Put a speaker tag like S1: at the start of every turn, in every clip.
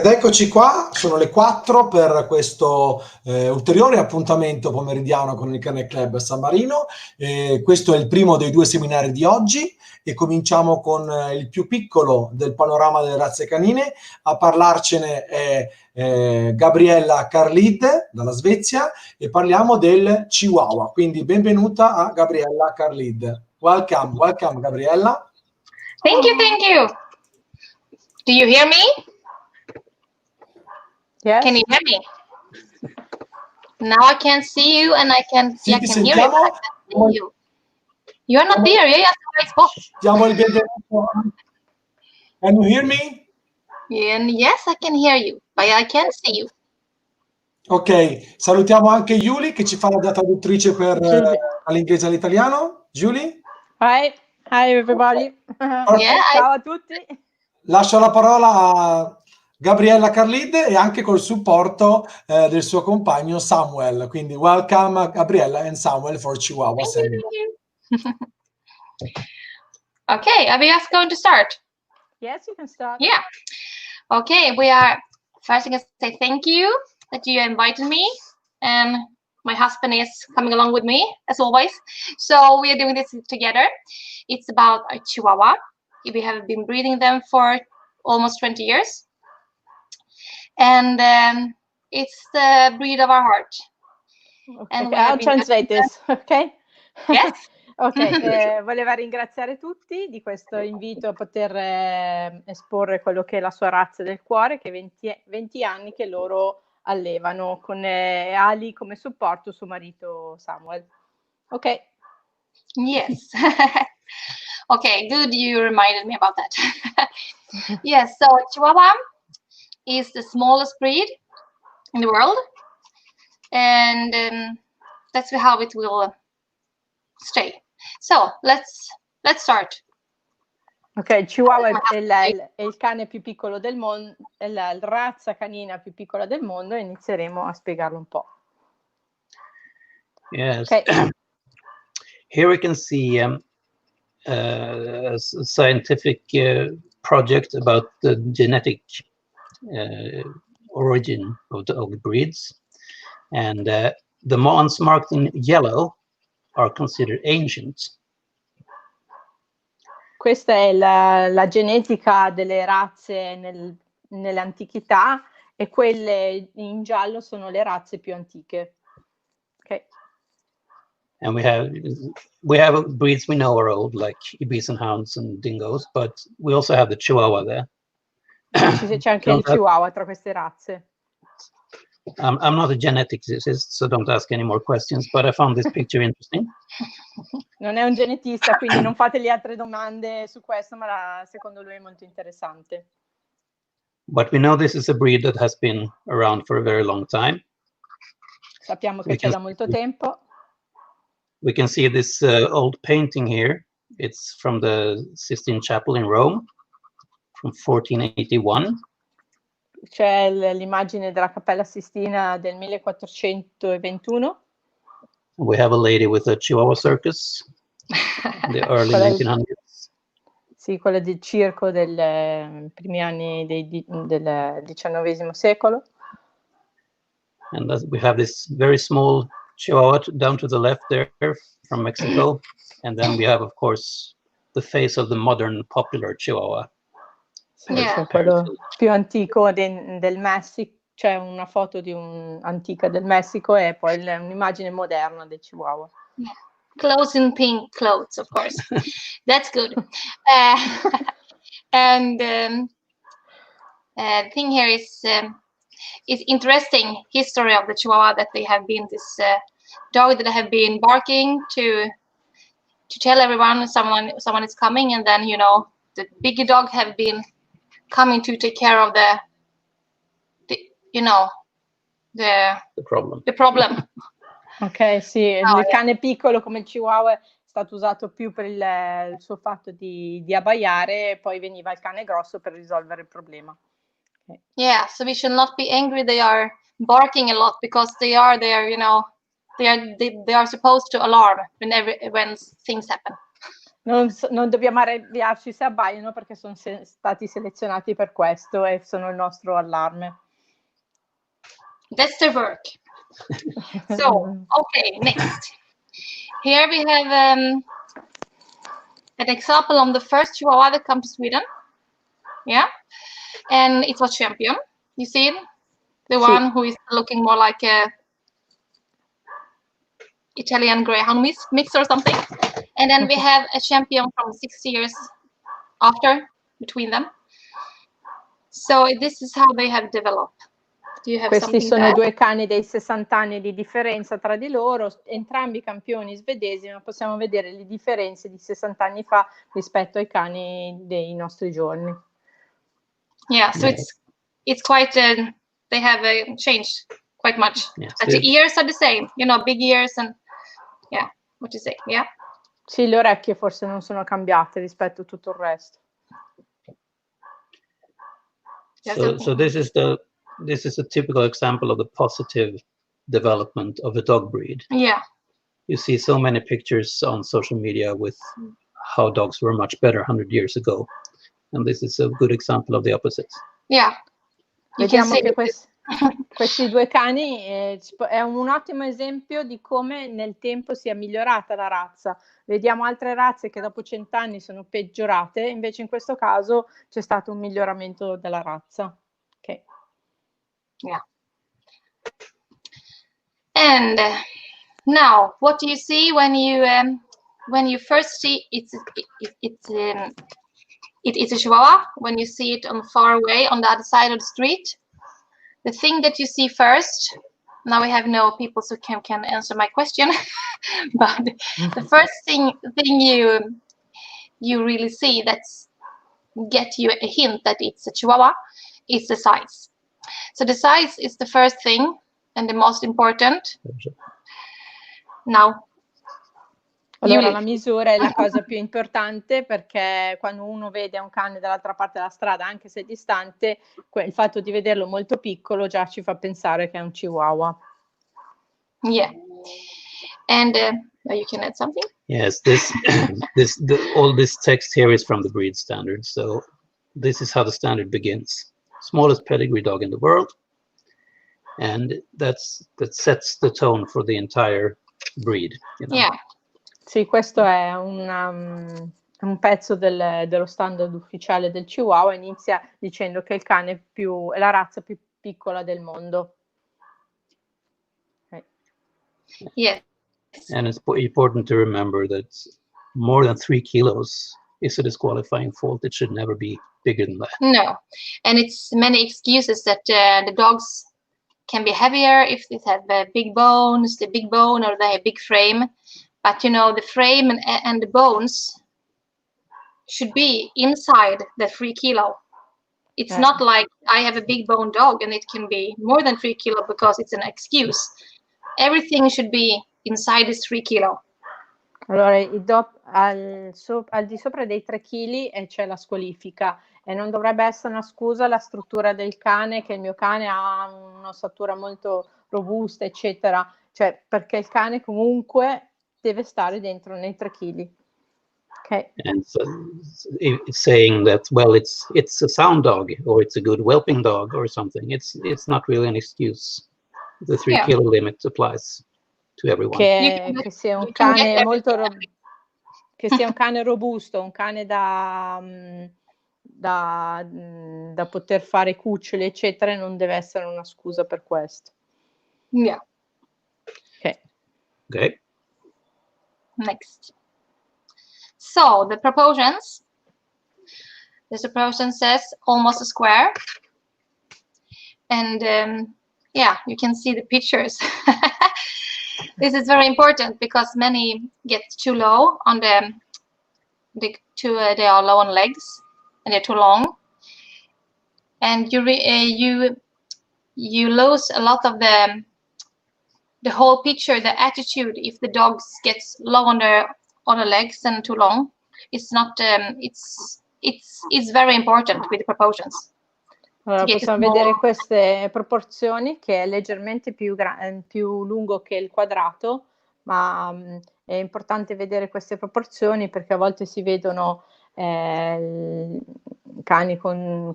S1: Ed eccoci qua, sono le 4 per questo ulteriore appuntamento pomeridiano con il Kennel Club San Marino. Questo è il primo dei 2 seminari di oggi e cominciamo con il più piccolo del panorama delle razze canine. A parlarcene è Gabriella Carlid dalla Svezia e parliamo del Chihuahua. Quindi benvenuta a Gabriella Carlid. Welcome, Gabriella.
S2: Thank you. Do you hear me?
S1: Yes.
S2: Can you hear me? Now I can see you and I can hear you. But I can't see you. You are not there. Yes, I spoke.
S1: Diamo il benvenuto. Can you hear me?
S2: Yes, I can hear you, but I can't see you.
S1: Ok, salutiamo anche Julie che ci fa da traduttrice per dall'inglese all'italiano. Julie?
S3: Hi everybody. Ciao a tutti.
S1: Lascio la parola a Gabriella Carlid e anche col supporto del suo compagno Samuel. Quindi welcome Gabriella and Samuel for Chihuahua.
S2: Thank you. Okay, are we just going to start?
S3: Yes, you can start.
S2: Yeah. Okay, we are first going to say thank you that you invited me, and my husband is coming along with me as always. So we are doing this together. It's about a Chihuahua. We have been breeding them for almost 20 years. And it's the breed of our heart.
S3: Okay, I'll translate this, okay?
S2: Yes.
S3: Ok, voleva ringraziare tutti di questo invito a poter esporre quello che è la sua razza del cuore, che 20 anni che loro allevano con Ali come supporto suo marito Samuel. Ok.
S2: Yes. Okay, good you reminded me about that. Yes, so Chihuahua is the smallest breed in the world, and that's how it will stay. So let's start.
S3: Ok, Chihuahua è il cane più piccolo del mondo, è la razza canina più piccola del mondo, e inizieremo a spiegarlo un po'.
S4: Yes.
S3: Okay.
S4: Here we can see a scientific project about the genetic origin of the breeds, and the ones marked in yellow are considered ancient.
S3: Questa è la genetica delle razze nell'antichità, e quelle in giallo sono le razze più antiche. Okay.
S4: And we have breeds we know are old, like Iberian hounds and dingoes, but we also have the Chihuahua there.
S3: C'è anche il Chihuahua tra queste razze.
S4: I'm not a geneticist, so don't ask any more questions, but I found this picture interesting.
S3: Non è un genetista, quindi non fate le altre domande su questo, ma secondo lui è molto interessante.
S4: But we know this is a breed that has been around for a very long time.
S3: Sappiamo che c'è da molto tempo.
S4: We can see this old painting here. It's from the Sistine Chapel in Rome from 1481.
S3: C'è l'immagine della Cappella Sistina del 1421.
S4: We have a lady with a Chihuahua circus in the early 1900s.
S3: Sì, quella del circo del primi anni del XIX secolo.
S4: And we have this very small Chihuahua down to the left there from Mexico. And then we have, of course, the face of the modern popular Chihuahua.
S3: C'è quello più antico del Messico, c'è una foto antica del Messico e poi un'immagine moderna del Chihuahua.
S2: Yeah. Clothes in pink clothes, of course. That's good. And the thing here is interesting history of the Chihuahua, that they have been this dog that have been barking to tell everyone someone is coming, and then the bigger dog have been coming to take care of the problem.
S3: Ok, sì, il cane piccolo come il Chihuahua è stato usato più per il suo fatto di abbaiare, e poi veniva il cane grosso per risolvere il problema. Okay.
S2: Yeah, so we should not be angry. They are barking a lot because they are supposed to alarm when things happen.
S3: Non dobbiamo arrabbiarci se abbaiano, perché sono stati selezionati per questo e sono il nostro allarme.
S2: That's their work. So, okay, next. Here we have an example of the first Chihuahua that came to Sweden. Yeah, and it was champion. You see it? The one who is looking more like a Italian Greyhound mix or something. And then we have a champion from 6 years after between them. So this is how they have developed. Do you have
S3: Questi
S2: something
S3: sono
S2: to add?
S3: due cani dei 60 anni di differenza tra di loro, entrambi campioni svedesi, ma possiamo vedere le differenze di 60 anni fa rispetto ai cani dei nostri giorni.
S2: Yeah, so it's quite, they have changed quite much.
S4: Yes,
S2: But the ears are the same, you know, big ears and, yeah, what do you say? Yeah.
S3: Sì, le orecchie forse non sono cambiate rispetto a tutto il resto.
S4: So this is a typical example of the positive development of a dog breed.
S2: Yeah.
S4: You see so many pictures on social media with how dogs were much better 100 years ago, and this is a good example of the opposite.
S2: Yeah.
S3: Vediamo che questi due cani è un ottimo esempio di come nel tempo sia migliorata la razza. Vediamo altre razze che dopo 100 anni sono peggiorate, invece in questo caso c'è stato un miglioramento della razza. Okay.
S2: Yeah. And now, what do you see when you first see it's a Chihuahua? When you see it on far away on the other side of the street, the thing that you see first. Now we have no people who can answer my question, but the first thing you really see that's get you a hint that it's a Chihuahua is the size. So the size is the first thing and the most important. Now,
S3: allora la misura è la cosa più importante, perché quando uno vede un cane dall'altra parte della strada, anche se distante, il fatto di vederlo molto piccolo già ci fa pensare che è un Chihuahua.
S2: Yeah. And you can add something?
S4: Yes, all this text here is from the breed standard. So this is how the standard begins. Smallest pedigree dog in the world. And that sets the tone for the entire breed. You know?
S2: Yeah.
S3: Sì, questo è un pezzo dello standard ufficiale del Chihuahua. Inizia dicendo che il cane è la razza più piccola del mondo. Okay.
S2: Yes.
S4: And it's important to remember that more than 3 kilos is a disqualifying fault. It should never be bigger than that.
S2: No, and it's many excuses that the dogs can be heavier if they have big bones, the big bone, or they have big frame. But you know, the frame and the bones should be inside the 3 kilo. It's not like I have a big bone dog and it can be more than 3 kilo because it's an excuse. Everything should be inside this 3 kilo.
S3: Allora, al di sopra dei 3 kg c'è la squalifica, e non dovrebbe essere una scusa la struttura del cane, che il mio cane ha un'ossatura molto robusta, eccetera, cioè perché il cane comunque deve stare dentro nei 3 kg. Okay.
S4: And so it's saying that, well, it's a sound dog or it's a good whelping dog or something. It's not really an excuse. The 3 kilo limit applies to everyone.
S3: Che sia un cane che sia un cane robusto, un cane da poter fare cuccioli, eccetera, non deve essere una scusa per questo.
S2: Yeah.
S4: Okay.
S2: Next. So the proportions. The proportion says almost a square, and yeah, you can see the pictures. This is very important because many get too low on they are low on legs and they're too long, and you lose a lot of the whole picture, the attitude. If the dogs gets low on the legs and too long, it's not it's very important with the proportions.
S3: Allora, possiamo vedere queste proporzioni, che è leggermente più lungo che il quadrato, ma È importante vedere queste proporzioni perché a volte si vedono cani con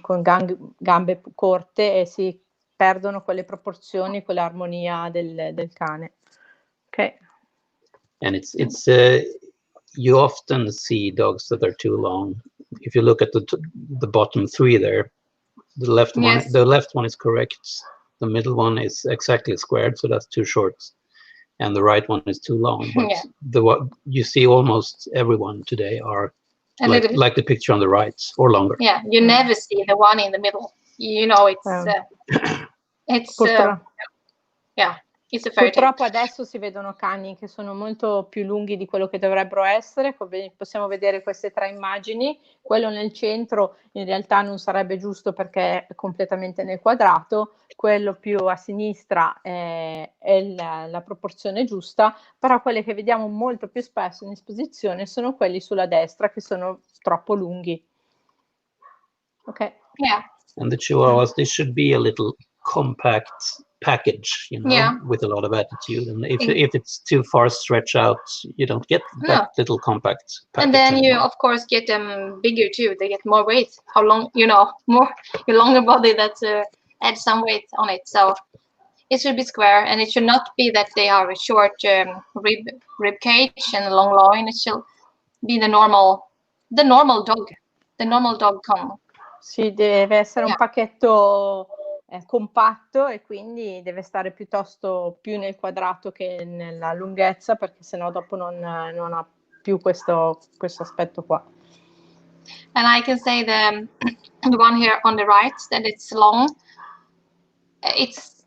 S3: gambe corte e si perdono quelle proporzioni, quell'armonia del cane. Okay.
S4: And it's you often see dogs that are too long. If you look at the bottom three there, the left one is correct. The middle one is exactly squared, so that's too short, and the right one is too long. But you see almost everyone today are like the picture on the right or longer.
S2: Yeah, you never see the one in the middle. You know,
S3: Purtroppo adesso si vedono cani che sono molto più lunghi di quello che dovrebbero essere. Come possiamo vedere queste tre immagini, quello nel centro in realtà non sarebbe giusto perché è completamente nel quadrato, quello più a sinistra è la proporzione giusta, però quelle che vediamo molto più spesso in esposizione sono quelli sulla destra che sono troppo lunghi. Ok.
S2: Yeah.
S4: And the Chihuahuas, they should be a little compact package, you know, with a lot of attitude. And if it's too far stretched out, you don't get that little compact package.
S2: And then you,
S4: anymore.
S2: of course, get them bigger too. They get more weight. How long, you know, more your longer body that adds some weight on it. So it should be square, and it should not be that they have a short rib cage and a long loin. It should be the normal dog. The normal dog come.
S3: Sì, deve essere un pacchetto compatto e quindi deve stare piuttosto più nel quadrato che nella lunghezza, perché sennò dopo non ha più questo aspetto qua.
S2: And I can say the one here on the right, that it's long. That's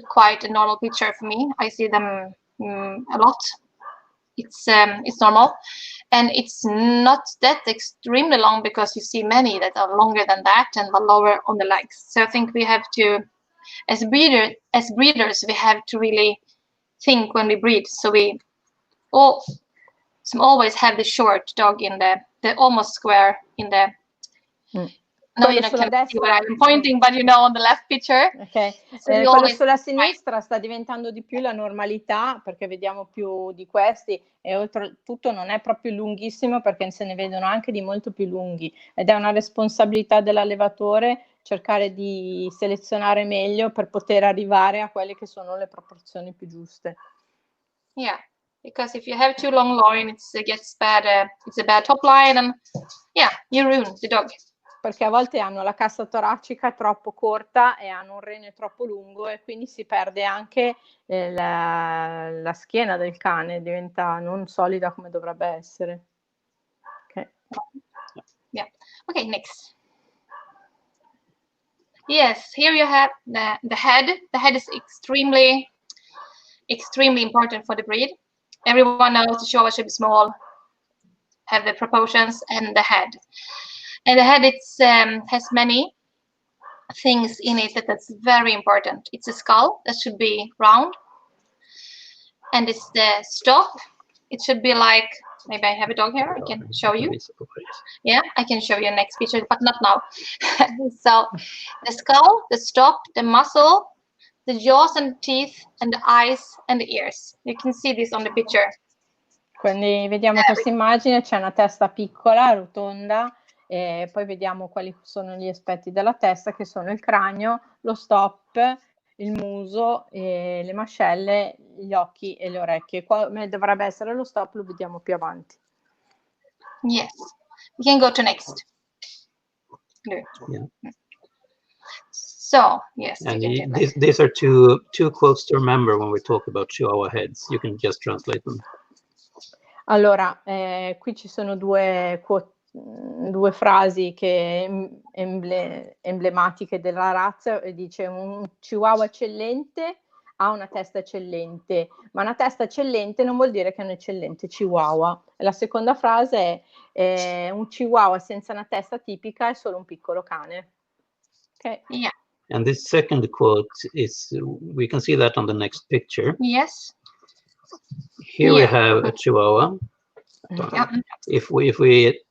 S2: quite a normal picture for me. I see them a lot. It's normal, and it's not that extremely long because you see many that are longer than that and are lower on the legs. So I think we have to, as breeders, we have to really think when we breed. So we always have the short dog in the almost square in the. No, you can't see where I'm pointing, but you know, on the left picture.
S3: Okay.
S2: So
S3: quello sulla sinistra sta diventando di più la normalità perché vediamo più di questi e oltretutto non è proprio lunghissimo perché se ne vedono anche di molto più lunghi ed è una responsabilità dell'allevatore cercare di selezionare meglio per poter arrivare a quelle che sono le proporzioni più giuste.
S2: Yeah, because if you have too long loin, it gets bad. It's a bad top line, and you ruin the dog.
S3: Perché a volte hanno la cassa toracica troppo corta e hanno un rene troppo lungo e quindi si perde anche la schiena del cane, diventa non solida come dovrebbe essere. Okay.
S2: Yeah. Okay, next. Yes, here you have the head. The head is extremely important for the breed. Everyone knows the Chihuahua should be small, have the proportions, and the head. And the head has many things in it that's very important. It's a skull that should be round, and it's the stop. It should be like, maybe I have a dog here. I can show you. Yeah, I can show you next picture, but not now. So the skull, the stop, the muzzle, the jaws and teeth, and the eyes and the ears. You can see this on the picture.
S3: Quindi vediamo questa immagine, c'è una testa piccola, rotonda, e poi vediamo quali sono gli aspetti della testa, che sono il cranio, lo stop, il muso, le mascelle, gli occhi e le orecchie. Come dovrebbe essere lo stop lo vediamo più avanti.
S2: Yes, we can go to next.
S4: Yeah.
S2: So yes,
S4: and these are two quotes to remember when we talk about Chihuahua heads. You can just translate them.
S3: Allora, qui ci sono due frasi che emblematiche della razza, e dice: un Chihuahua eccellente ha una testa eccellente, ma una testa eccellente non vuol dire che è un eccellente Chihuahua. E la seconda frase è: un Chihuahua senza una testa tipica è solo un piccolo cane. Okay.
S2: Yeah.
S4: And this second quote is, we can see that on the next picture.
S2: Yes.
S4: Here we have a Chihuahua.
S2: Yeah.
S4: If we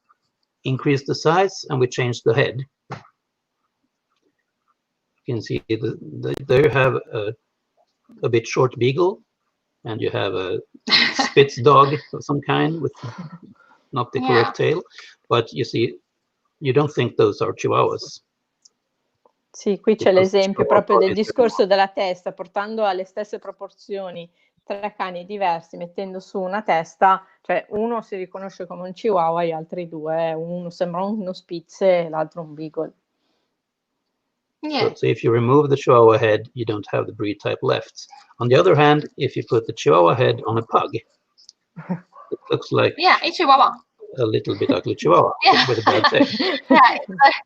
S4: increase the size and we change the head, you can see there you have a bit short beagle and you have a Spitz dog of some kind with not the correct tail, but you see, you don't think those are Chihuahuas.
S3: Sì, qui c'è l'esempio proprio del discorso della testa, portando alle stesse proporzioni 3 cani diversi, mettendo su una testa, cioè uno si riconosce come un Chihuahua, gli altri 2, uno sembra uno Spitz e l'altro un Beagle.
S2: Yeah.
S4: So if you remove the Chihuahua head, you don't have the breed type left. On the other hand, if you put the Chihuahua head on a pug, it looks like
S2: a Chihuahua.
S4: a little bit ugly Chihuahua with a bad tail.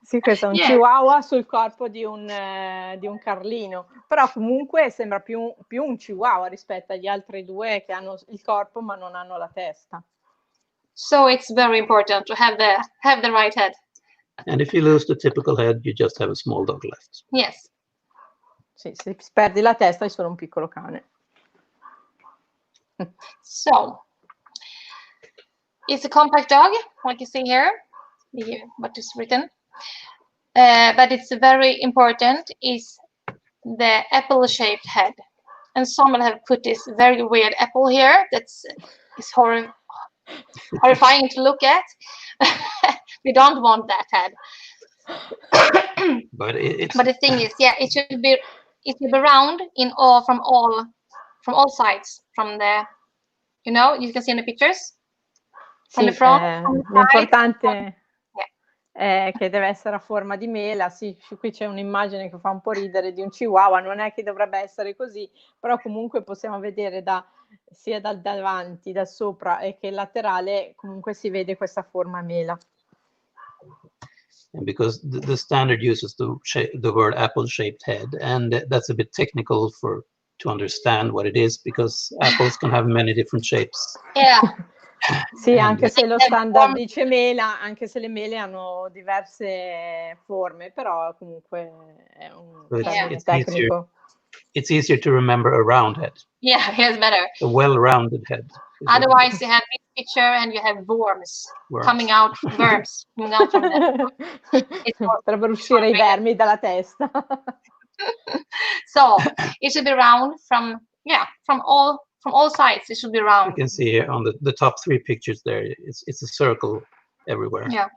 S3: Sì, questo è un Chihuahua sul corpo di un Carlino, però comunque sembra più un Chihuahua rispetto agli altri 2 che hanno il corpo ma non hanno la testa.
S2: So it's very important to have the right head.
S4: And if you lose the typical head, you just have a small dog left.
S2: Yes.
S3: Sì, se perdi la testa hai solo un piccolo cane.
S2: So it's a compact dog, like you see here, what is written. But it's very important is the apple-shaped head. And someone have put this very weird apple here that's is horrifying to look at. We don't want that head.
S4: But
S2: but the thing is, it should be round from all sides, from the, you can see in the pictures. From the front,
S3: l'importante è che deve essere a forma di mela. Sì, qui c'è un'immagine che fa un po' ridere di un Chihuahua, non è che dovrebbe essere così, però comunque possiamo vedere sia dal davanti, da sopra e che laterale, comunque si vede questa forma mela.
S4: And because the standard uses the word apple-shaped head, and that's a bit technical to understand what it is, because apples can have many different shapes.
S2: Yeah.
S3: Sì, anche se lo standard dice mela, anche se le mele hanno diverse forme, però comunque è un termine tecnico.
S4: It's easier to remember a round head.
S2: Yeah, it's better.
S4: A well-rounded head.
S2: Otherwise, you have this picture and you have worms coming out from them.
S3: Potrebbero uscire i vermi dalla testa.
S2: So it should be round from all sides. It should be round.
S4: You can see here on the top 3 pictures there, it's a circle everywhere.
S3: Yeah.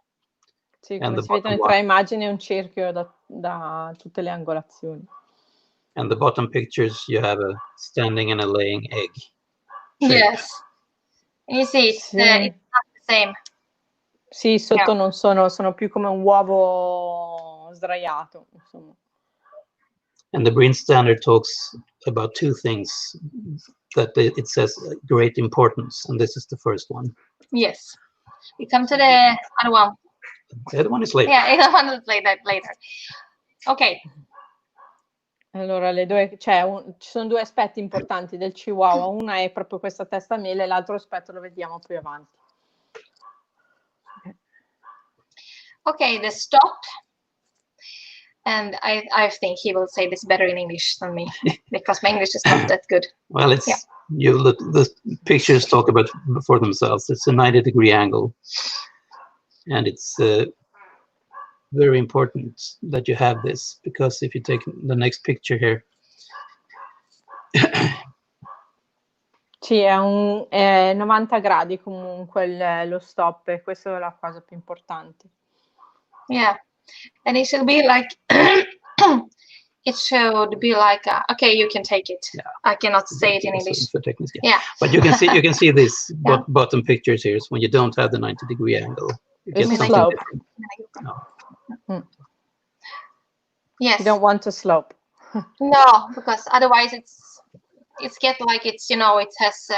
S3: Sì, come si vede nelle 3 immagini, è un cerchio da tutte le angolazioni.
S4: And the bottom pictures, you have a standing and a laying egg.
S2: Yes. And you see, it's not the same.
S3: Sì, sotto non sono più come un uovo sdraiato, insomma.
S4: And the breed standard talks about 2 things that it says great importance, and this is the first one.
S2: Ci come to the other one.
S4: The other one is later.
S2: Yeah, the other one will play that later. Okay.
S3: Allora, ci sono 2 aspetti importanti del Chihuahua. Una è proprio questa testa mele, l'altro aspetto lo vediamo più avanti.
S2: Okay, the stop. And I think he will say this better in English than me, because my English is not that good.
S4: Well, the pictures talk about for themselves. It's a 90-degree angle, and it's very important that you have this, because if you take the next picture here.
S3: Sì, è 90 gradi comunque lo stop, e questa è la cosa più importante.
S2: Yeah. And it should be like okay, you can take it.
S4: Yeah.
S2: I cannot say it in English.
S4: Yeah. But you can see these bottom pictures here. So when you don't have the 90-degree angle, you get something
S3: slope.
S4: different. No.
S2: Yes.
S3: You don't want to slope.
S2: No, because otherwise it's get like it has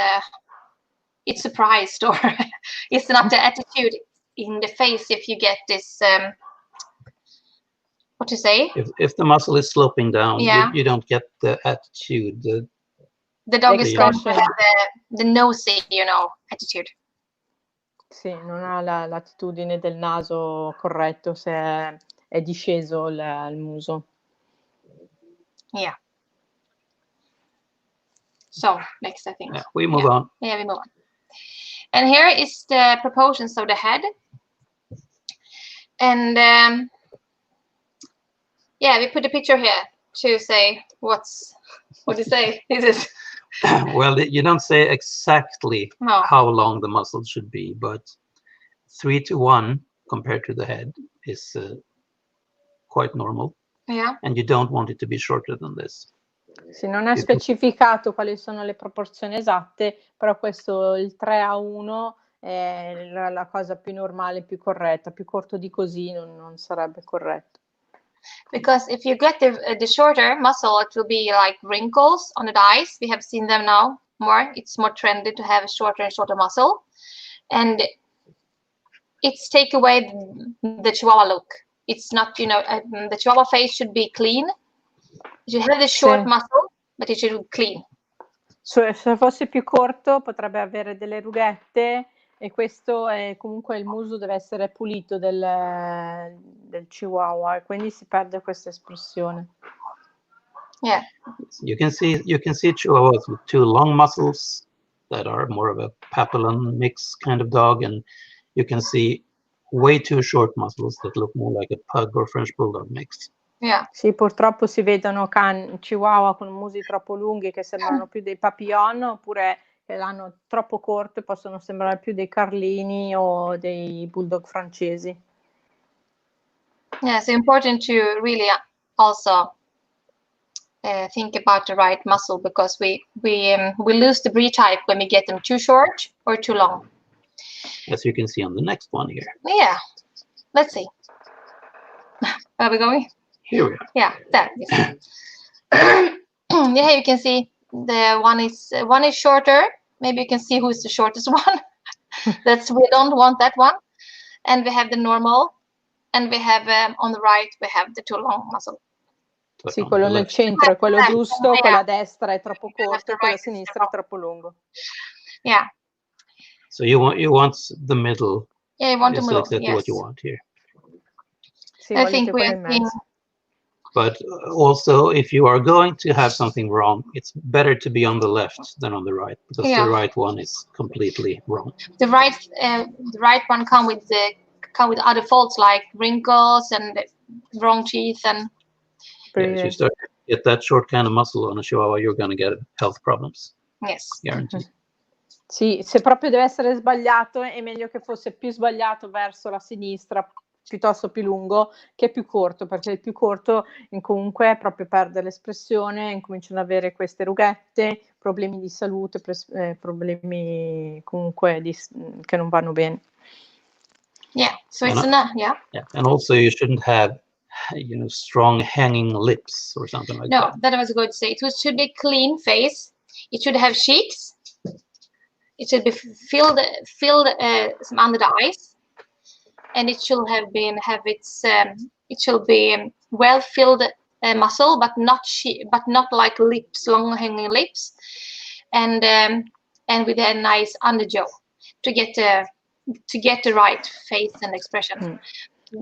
S2: it's surprised, or it's not the attitude in the face if you get this what to say?
S4: If the muscle is sloping down, you don't get the attitude.
S2: The dog is going to have the nosy, attitude.
S3: Sì, non ha l'attitudine del naso corretto se è disceso il muso.
S2: Yeah. So, next, I think.
S4: Yeah, we move on.
S2: Yeah, we move on. And here is the proportions of the head. And we put a picture here to say what do you say? Is it?
S4: Well, you don't say exactly
S2: No.
S4: how long the muscles should be, but 3 to 1 compared to the head is quite normal.
S2: Yeah.
S4: And you don't want it to be shorter than this.
S3: Sì, non è specificato quali sono le proporzioni esatte, però questo, il 3:1, è la cosa più normale, più corretta. Più corto di così non sarebbe corretto.
S2: Because if you get the shorter muscle, it will be like wrinkles on the thighs. We have seen them now more. It's more trendy to have a shorter and shorter muscle. And it's take away the Chihuahua look. It's not, you know, the Chihuahua face should be clean. You should have the short
S3: Sì.
S2: muscle, but it should be clean.
S3: Se fosse più corto potrebbe avere delle rughette, e questo è comunque, il muso deve essere pulito del Chihuahua, e quindi si perde questa espressione.
S2: Yeah.
S4: You can see Chihuahuas with 2 long muscles that are more of a Papillon mix kind of dog, and you can see way too short muscles that look more like a pug or French bulldog mix.
S2: Yeah.
S3: Sì, purtroppo si vedono Chihuahua con musi troppo lunghi che sembrano più dei Papillon, oppure che l'hanno troppo corto e possono sembrare più dei Carlini o dei bulldog francesi.
S2: Yeah, it's important to really also think about the right muscle, because we lose the breed type when we get them too short or too long.
S4: As you can see on the next one here.
S2: Yeah. Let's see. Where are we going?
S4: Here we are.
S2: Yeah, there. Yes. Yeah, you can see the one is shorter. Maybe you can see who's the shortest one. We don't want that one. And we have the normal, and we have on the right we have the too long muscle.
S3: Sì, quello nel centro è quello giusto,
S2: Yeah.
S3: quello a destra è troppo
S2: Yeah,
S3: corto,
S2: the
S3: quello a
S2: right is
S3: sinistra è troppo lungo.
S2: Yeah.
S4: So you want the middle.
S2: Yeah, you want the
S4: Is
S2: middle.
S4: exactly
S2: Yes.
S4: what you want here.
S3: Sì,
S2: I
S3: volete
S2: think we
S3: quello
S2: have
S3: in
S2: seen.
S3: mezzo.
S4: But also, if you are going to have something wrong, it's better to be on the left than on the right, because
S2: Yeah.
S4: the right one is completely wrong.
S2: The right one come with other faults like wrinkles and wrong teeth and.
S4: Yeah, if you start to get that short kind of muscle on a Chihuahua, you're going to get health problems.
S2: Yes.
S4: Guaranteed.
S3: Sì, se proprio deve essere sbagliato è meglio che fosse più sbagliato verso la sinistra, piuttosto più lungo, che più corto, perché il più corto comunque proprio perde l'espressione, incominciano ad avere queste rughette, problemi di salute, problemi comunque che non vanno bene.
S2: Yeah, so it's enough. Yeah.
S4: Yeah, and also you shouldn't have, strong hanging lips or something like that.
S2: No, that was going to say. It should be clean face. It should have cheeks. It should be filled under the eyes, and it should it should be well filled muscle, but not like lips, long hanging lips, and with a nice underjaw to get the right face and expression.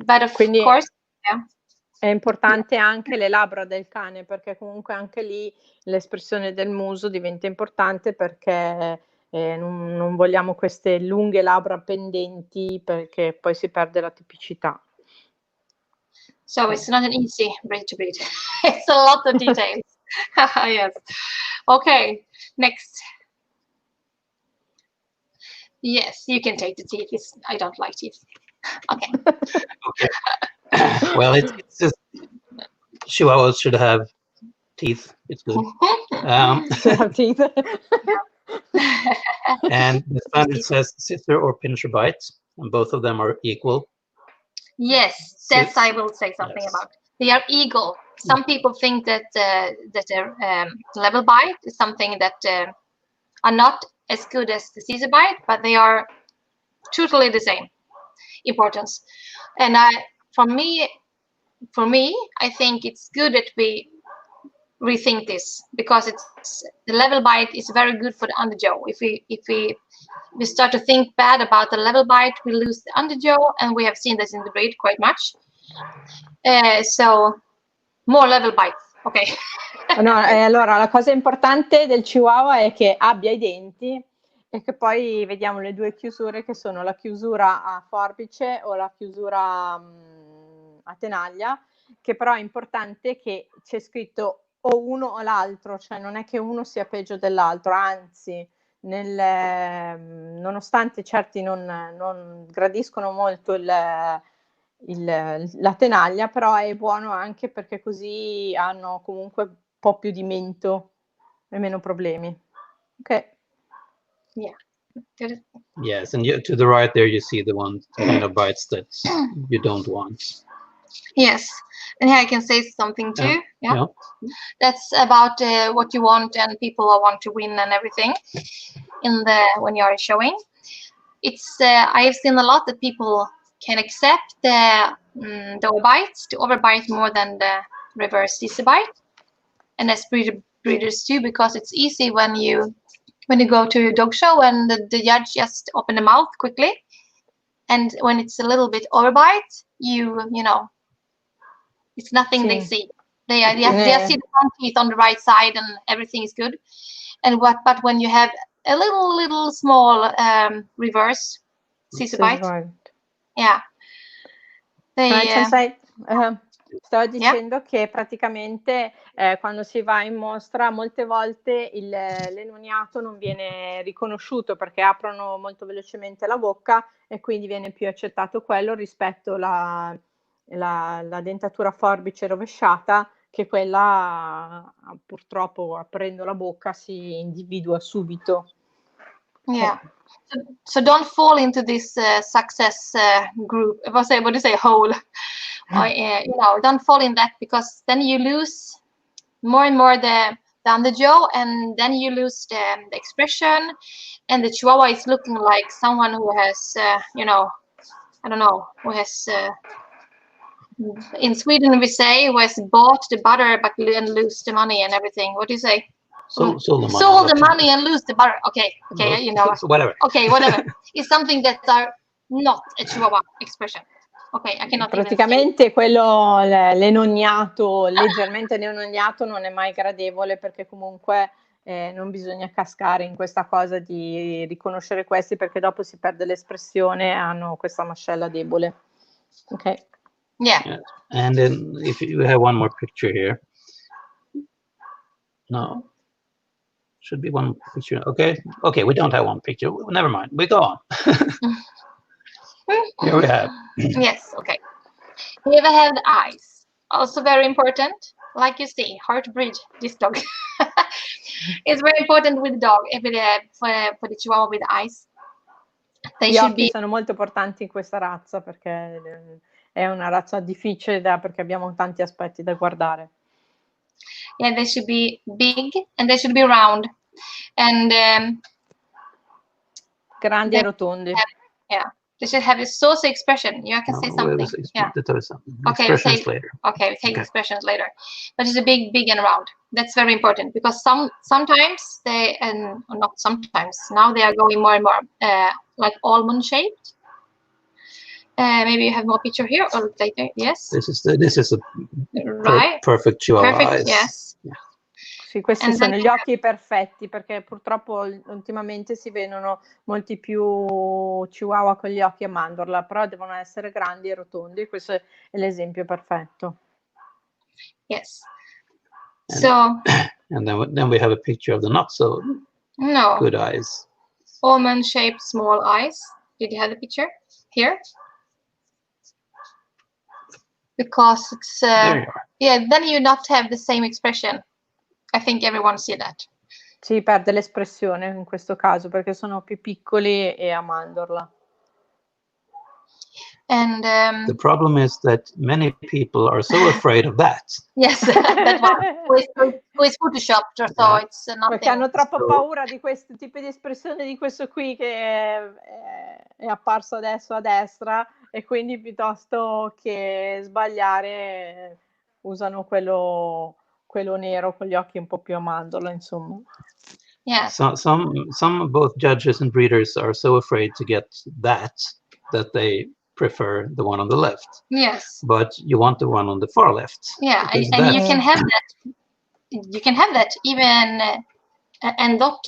S2: But of course, yeah.
S3: È importante anche le labbra del cane, perché comunque anche lì l'espressione del muso diventa importante, perché non vogliamo queste lunghe labbra pendenti, perché poi si perde la tipicità.
S2: So it's not an easy breed to breed. It's a lot of details. Yes. Okay, next. Yes, you can take the teeth. I don't like teeth. Okay.
S4: Okay. Well, it's just Chihuahuas should have teeth. It's good.
S3: Teeth.
S4: And the standard says scissor or pincher bite, and both of them are equal.
S2: Yes, that's I will say something
S4: Yes.
S2: about. They are eagle. Some people think that level bite is something that are not as good as the scissor bite, but they are totally the same importance. And for me, I think it's good that we rethink this, because the level bite is very good for the underjaw. If we start to think bad about the level bite, we lose the underjaw, and we have seen this in the breed quite much. So more level bites, ok.
S3: No, allora la cosa importante del Chihuahua è che abbia i denti, e che poi vediamo le due chiusure, che sono la chiusura a forbice o la chiusura a tenaglia, che però è importante che c'è scritto o uno o l'altro, cioè non è che uno sia peggio dell'altro, anzi, nonostante certi non gradiscono molto la tenaglia, però è buono anche perché così hanno comunque un po' più di mento e meno problemi. Ok.
S2: Yeah.
S4: Yes, and to the right there you see the one kind of bites that you don't want.
S2: Yes, and here I can say something too.
S4: Yeah.
S2: That's about what you want and people want to win and everything when you are showing. It's I have seen a lot that people can accept the overbites, the overbite more than the reverse CC bite, and as breeders too, because it's easy when you go to a dog show and the judge just open the mouth quickly, and when it's a little bit overbite, you know, it's nothing they see. They see the front teeth on the right side and everything is good. And but when you have a little small reverse CC bite,
S3: Stavo dicendo che praticamente quando si va in mostra molte volte l'enoniato non viene riconosciuto perché aprono molto velocemente la bocca e quindi viene più accettato quello rispetto alla dentatura forbice rovesciata, che quella purtroppo aprendo la bocca si individua subito.
S2: Yeah. So don't fall into this success group. What do you say? Hole. You know, don't fall in that, because then you lose more and more the underjaw, and then you lose the expression, and the Chihuahua is looking like someone who has, you know, I don't know, who has. In Sweden we say who has bought the butter but and lose the money and everything. What do you say?
S4: Sold
S2: the money and lose the butter. Okay, you know.
S4: Whatever.
S2: Okay, whatever. It's something that are not a Chihuahua expression. Okay, I cannot
S3: praticamente even say. Quello l'enognato, leggermente l'enognato non è mai gradevole, perché comunque non bisogna cascare in questa cosa di riconoscere questi, perché dopo si perde l'espressione, hanno questa mascella debole. Ok.
S2: Yeah.
S4: And then if you have one more picture here. No. Should be one picture. Okay, we don't have one picture. Never mind. We go on. Here we have.
S2: Yes, okay. We have the eyes. Also very important. Like you see, hard to breed this dog. It's very important with the dog, for the Chihuahua with the eyes.
S3: Gli occhi sono molto importanti in questa razza, perché è una razza difficile perché abbiamo tanti aspetti da guardare.
S2: Yeah, they should be big and they should be round, and
S3: grandi e rotondi.
S2: They should have a saucy expression. You can say something.
S4: Expressions later.
S2: Okay, we take expressions later. But it's a big and round. That's very important, because sometimes they, and not sometimes, now they are going more and more like almond shaped. Maybe you have more picture here or later. Yes.
S4: This is a
S2: right.
S4: Perfect Chihuahua
S2: Perfect,
S4: eyes.
S2: yes.
S4: Yeah.
S3: Sì, questi sono gli occhi perfetti, perché purtroppo ultimamente si vedono molti più Chihuahua con gli occhi a mandorla, però devono essere grandi e rotondi. Questo è l'esempio perfetto.
S2: Yes.
S4: And then we have a picture of the not so good eyes.
S2: Almond shaped small eyes. Did you have the picture here? Because it's then you not have the same expression. I think everyone see that.
S3: Si perde l'espressione in questo caso, perché sono più piccoli e a mandorla.
S2: And
S4: the problem is that many people are so afraid of that.
S2: Yes, that one who is photoshopped, so it's nothing.
S3: Perché hanno troppo paura di questo tipo di espressione, di questo qui che è apparso adesso a destra, e quindi piuttosto che sbagliare usano quello nero con gli occhi un po' più a mandorla, insomma.
S2: Yeah.
S4: So, some both judges and breeders are so afraid to get that they prefer the one on the left.
S2: Yes.
S4: But you want the one on the far left.
S2: Yeah, and you can have that. You can have that even and not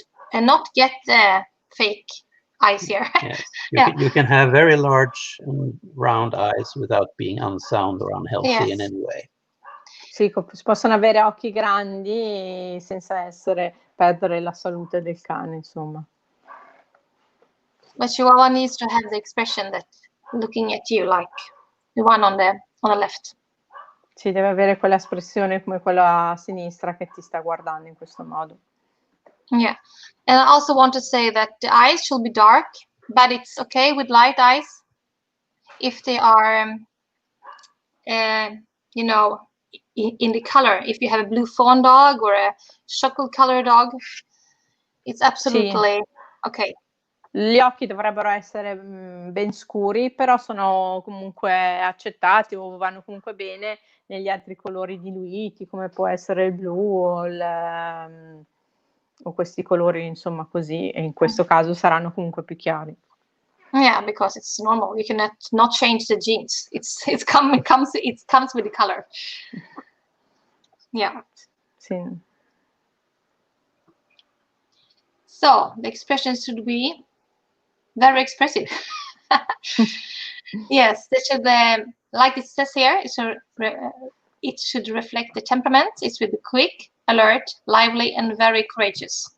S2: get the fake eyes here.
S4: Yes. You can have very large and round eyes without being unsound or unhealthy in any way.
S3: Sì, possono avere occhi grandi senza perdere la salute del cane, insomma.
S2: But Chihuahua needs to have the expression that looking at you, like the one on the left.
S3: Sì, deve avere quella espressione come quella a sinistra che ti sta guardando in questo modo.
S2: Yeah, and I also want to say that the eyes should be dark, but it's okay with light eyes if they are, you know, in the color. If you have a blue fawn dog or a chocolate color dog, it's absolutely okay.
S3: Gli occhi dovrebbero essere ben scuri, però sono comunque accettati o vanno comunque bene negli altri colori diluiti, come può essere il blu o questi colori, insomma, così, e in questo caso saranno comunque più chiari.
S2: Yeah, because it's normal. You cannot not change the genes. It comes with the color. Yeah.
S3: Sì.
S2: So the expression should be very expressive. Yes, they should, like it says here, it should reflect the temperaments. It should be quick, alert, lively, and very courageous.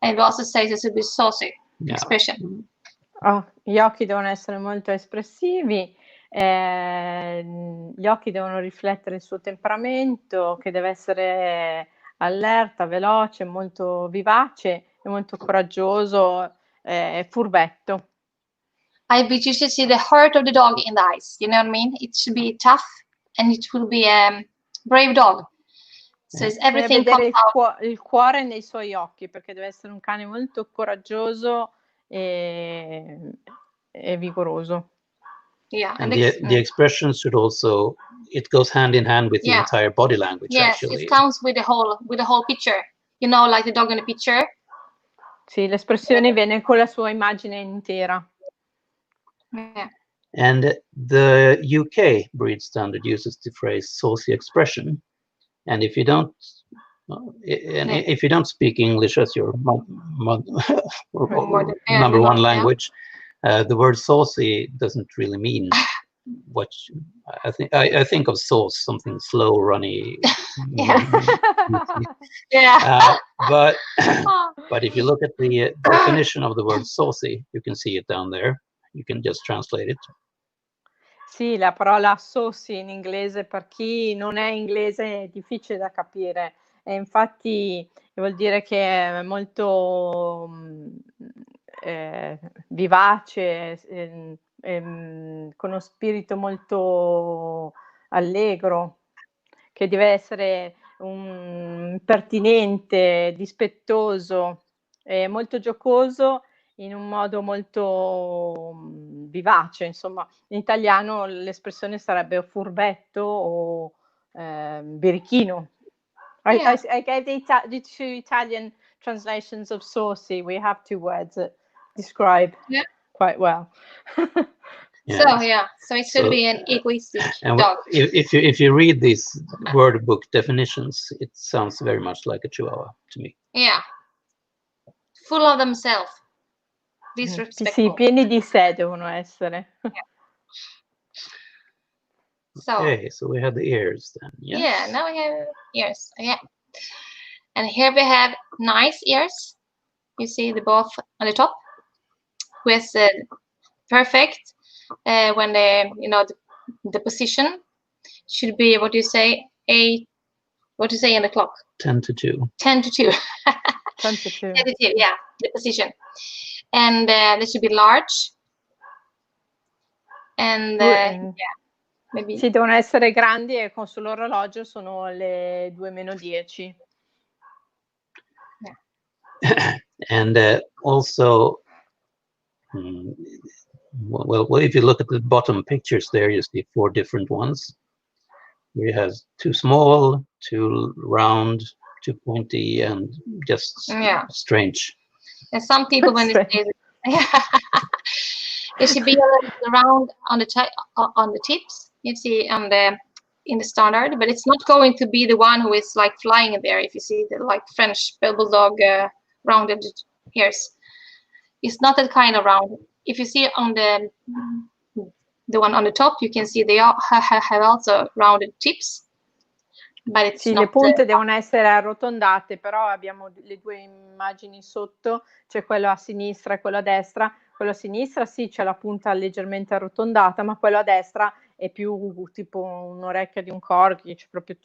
S2: And it also says it should be saucy expression.
S3: Oh, gli occhi devono essere molto espressivi, gli occhi devono riflettere il suo temperamento, che deve essere allerta, veloce, molto vivace e molto coraggioso, furbetto.
S2: But you should see the heart of the dog in the eyes. You know what I mean? It should be tough, and it will be a brave dog. So it's everything
S3: Deve
S2: comes out.
S3: il cuore nei suoi occhi, perché deve essere un cane molto coraggioso e vigoroso.
S2: Yeah,
S4: and the expression should also, it goes hand in hand with the entire body language.
S2: Yes,
S4: actually.
S2: it comes with the whole picture. You know, like the dog in the picture.
S3: Sì, l'espressione viene con la sua immagine intera.
S2: Yeah.
S4: And the UK breed standard uses the phrase saucy expression. And if you don't, if you don't speak English as your number one language, the word saucy doesn't really mean what I think of sauce, something slow, runny. But if you look at the definition of the word saucy, you can see it down there. You can just translate it.
S3: Sì, la parola saucy in inglese, per chi non è inglese, è difficile da capire. E infatti vuol dire che è molto vivace, con uno spirito molto allegro, che deve essere pertinente, dispettoso, molto giocoso, in un modo molto vivace. Insomma, in italiano l'espressione sarebbe furbetto o birichino.
S2: Yeah.
S3: I gave the two Italian translations of saucy. We have two words that describe quite well.
S2: So it should be an egoistic dog.
S4: If you read these word book definitions, it sounds very much like a Chihuahua to me.
S2: Yeah, full of themselves, disrespectful.
S3: Sì, pieni di sé devono essere.
S4: Okay, so we have the ears then. Yes.
S2: Yeah, now we have ears. Yeah, and here we have nice ears. You see the both on the top with perfect. When the position should be, what do you say, in the clock?
S4: 10 to 2.
S2: 10 to 2.
S3: 10 to 2.
S2: 10 to 2, yeah, the position. And they should be large. And maybe.
S3: Sì, devono essere grandi e sull'orologio sono le 2:10.
S4: Yeah. And also, well, if you look at the bottom pictures there, you see 4 different ones. We have 2 small, 2 round, 2 pointy, and just strange.
S2: And some people, when they say it should be a little round on the tips. You see in the standard, but it's not going to be the one who is like flying there. If you see the like French bulldog rounded ears, it's not that kind of round. If you see on the one on the top, you can see they have also rounded tips, but it's
S3: Sì,
S2: not,
S3: le punte devono essere arrotondate, però abbiamo le due immagini sotto, c'è quello a sinistra e quello a destra. Quello a sinistra sì, c'è la punta leggermente arrotondata, ma quello a destra è più tipo un'orecchia di un corgi, c'è proprio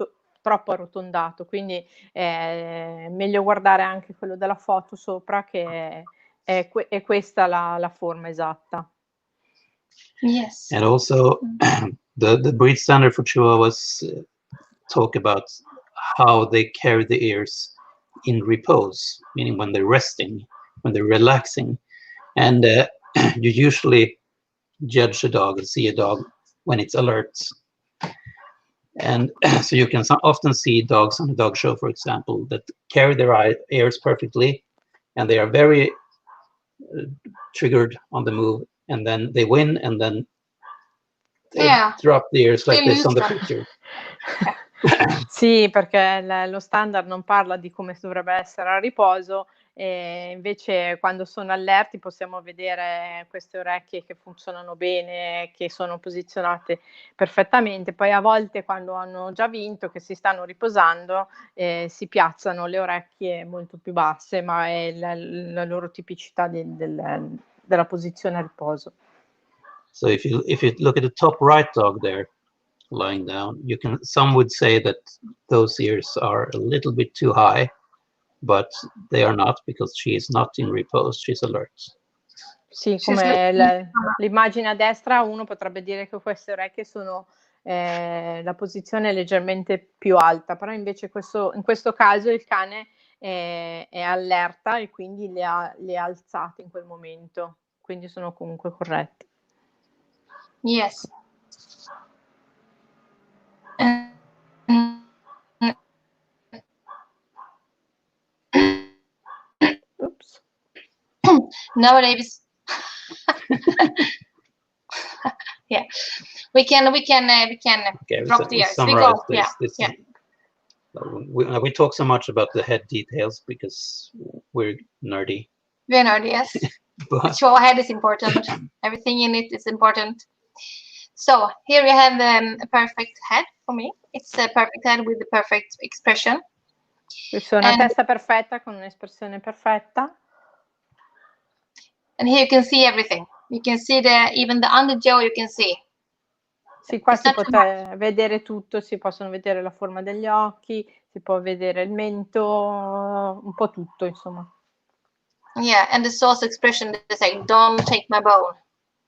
S3: troppo arrotondato, quindi è meglio guardare anche quello della foto sopra, che è questa la forma esatta.
S2: yes.
S4: And also, the breed standard for Chihuahuas talk about how they carry the ears in repose, meaning when they're resting, when they're relaxing. And you usually judge a dog and see a dog when it's alert. And so you can often see dogs on a dog show, for example, that carry their ears perfectly, and they are very triggered on the move, and then they win, and then they drop the ears like this on the picture.
S3: Sì, perché lo standard non parla di come dovrebbe essere a riposo, e invece quando sono allerti possiamo vedere queste orecchie che funzionano bene, che sono posizionate perfettamente. Poi a volte, quando hanno già vinto, che si stanno riposando, si piazzano le orecchie molto più basse, ma è la loro tipicità della posizione a riposo.
S4: So if you look at the top right dog there, lying down, some would say that those ears are a little bit too high, but they are not, because she is not in repose, she's alert.
S3: Sì, come l'immagine a destra, uno potrebbe dire che queste orecchie sono la posizione è leggermente più alta, però invece in questo caso il cane è allerta e quindi le ha alzate in quel momento, quindi sono comunque corrette.
S2: Yes.
S3: Oops.
S2: Nowadays, yeah, we can drop the ears. We go,
S4: we talk so much about the head details because we're nerdy.
S2: We're nerdy, yes. But Chihuahua head is important. Everything in it is important. So here we have a perfect head for me. It's a perfect head with the perfect expression.
S3: Questa è una testa perfetta con un'espressione perfetta.
S2: And here you can see everything. You can see even the underjaw you can see.
S3: Sì, qua si può vedere tutto, si possono vedere la forma degli occhi, si può vedere il mento, un po' tutto, insomma.
S2: Yeah, and the source expression is like, don't take my bone.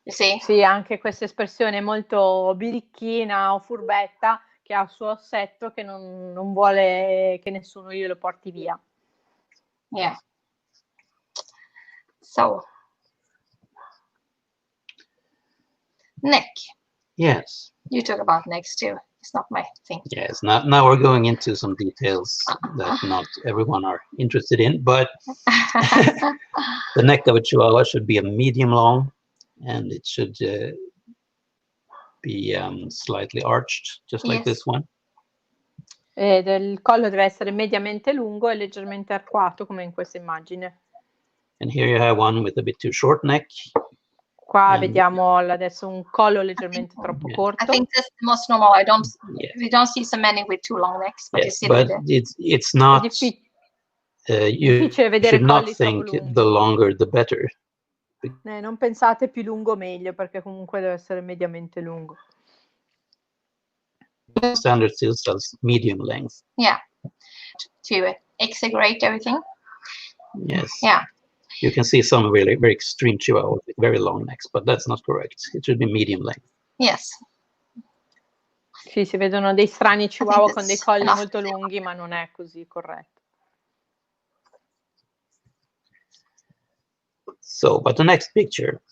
S2: You see?
S3: Sì, anche questa espressione molto birichina o furbetta, che ha il suo ossetto, che non vuole che nessuno glielo porti via.
S2: Yeah. So, neck.
S4: Yes.
S2: You talk about necks too. It's not my thing.
S4: Yes. Now we're going into some details that not everyone are interested in, but the neck of a Chihuahua should be a medium long, and it should be slightly arched, just like this one.
S3: Il collo deve essere mediamente lungo e leggermente arcuato, come in questa immagine.
S4: And here you have one with a bit too short neck.
S3: Qua vediamo adesso un collo leggermente troppo corto.
S2: I think that's the most normal. We don't see so many with too long necks, but
S4: yes, but it's not. You should not think the longer the better.
S3: Non pensate più lungo meglio, perché comunque deve essere mediamente lungo.
S4: Standard still says medium length.
S2: Yeah, to exaggerate everything.
S4: Yes.
S2: Yeah.
S4: You can see some really very extreme Chihuahua with very long necks, but that's not correct. It should be medium length.
S2: Yes.
S3: Sì, si vedono dei strani Chihuahua con dei colli molto lunghi, ma non è così corretto.
S4: So, but the next picture,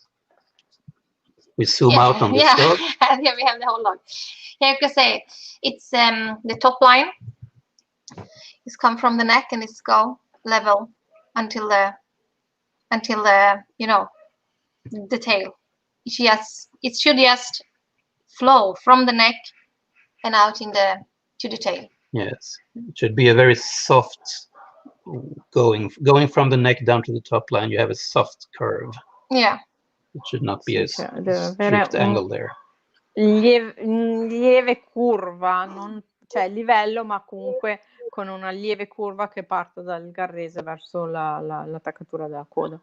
S4: we zoom out on this dog.
S2: Yeah, we have the whole dog. Here you can say it's the top line. It's come from the neck and it's go level until the the tail. It should just flow from the neck and out to the tail.
S4: Yes, it should be a very soft going from the neck down to the top line. You have a soft curve.
S2: Yeah.
S4: It should not be a strict angle there.
S3: Lieve curva, cioè livello, ma comunque con una lieve curva che parte dal garrese verso l'attaccatura della coda.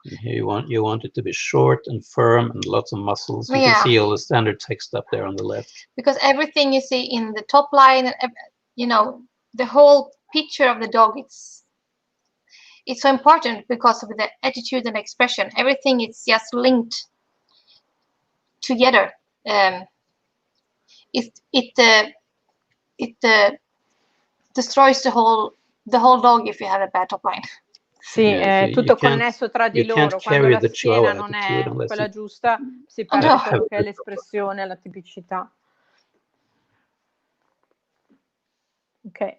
S4: Here you want it to be short and firm and lots of muscles. You can see all the standard text up there on the left.
S2: Because everything you see in the top line, you know, the whole picture of the dog, it's so important because of the attitude and expression. Everything is just linked together. It destroys the whole dog if you have a bad top line.
S3: Sì, è tutto connesso tra di loro. Quando la schiena non è quella giusta, si perde quello che è l'espressione, la tipicità. Ok.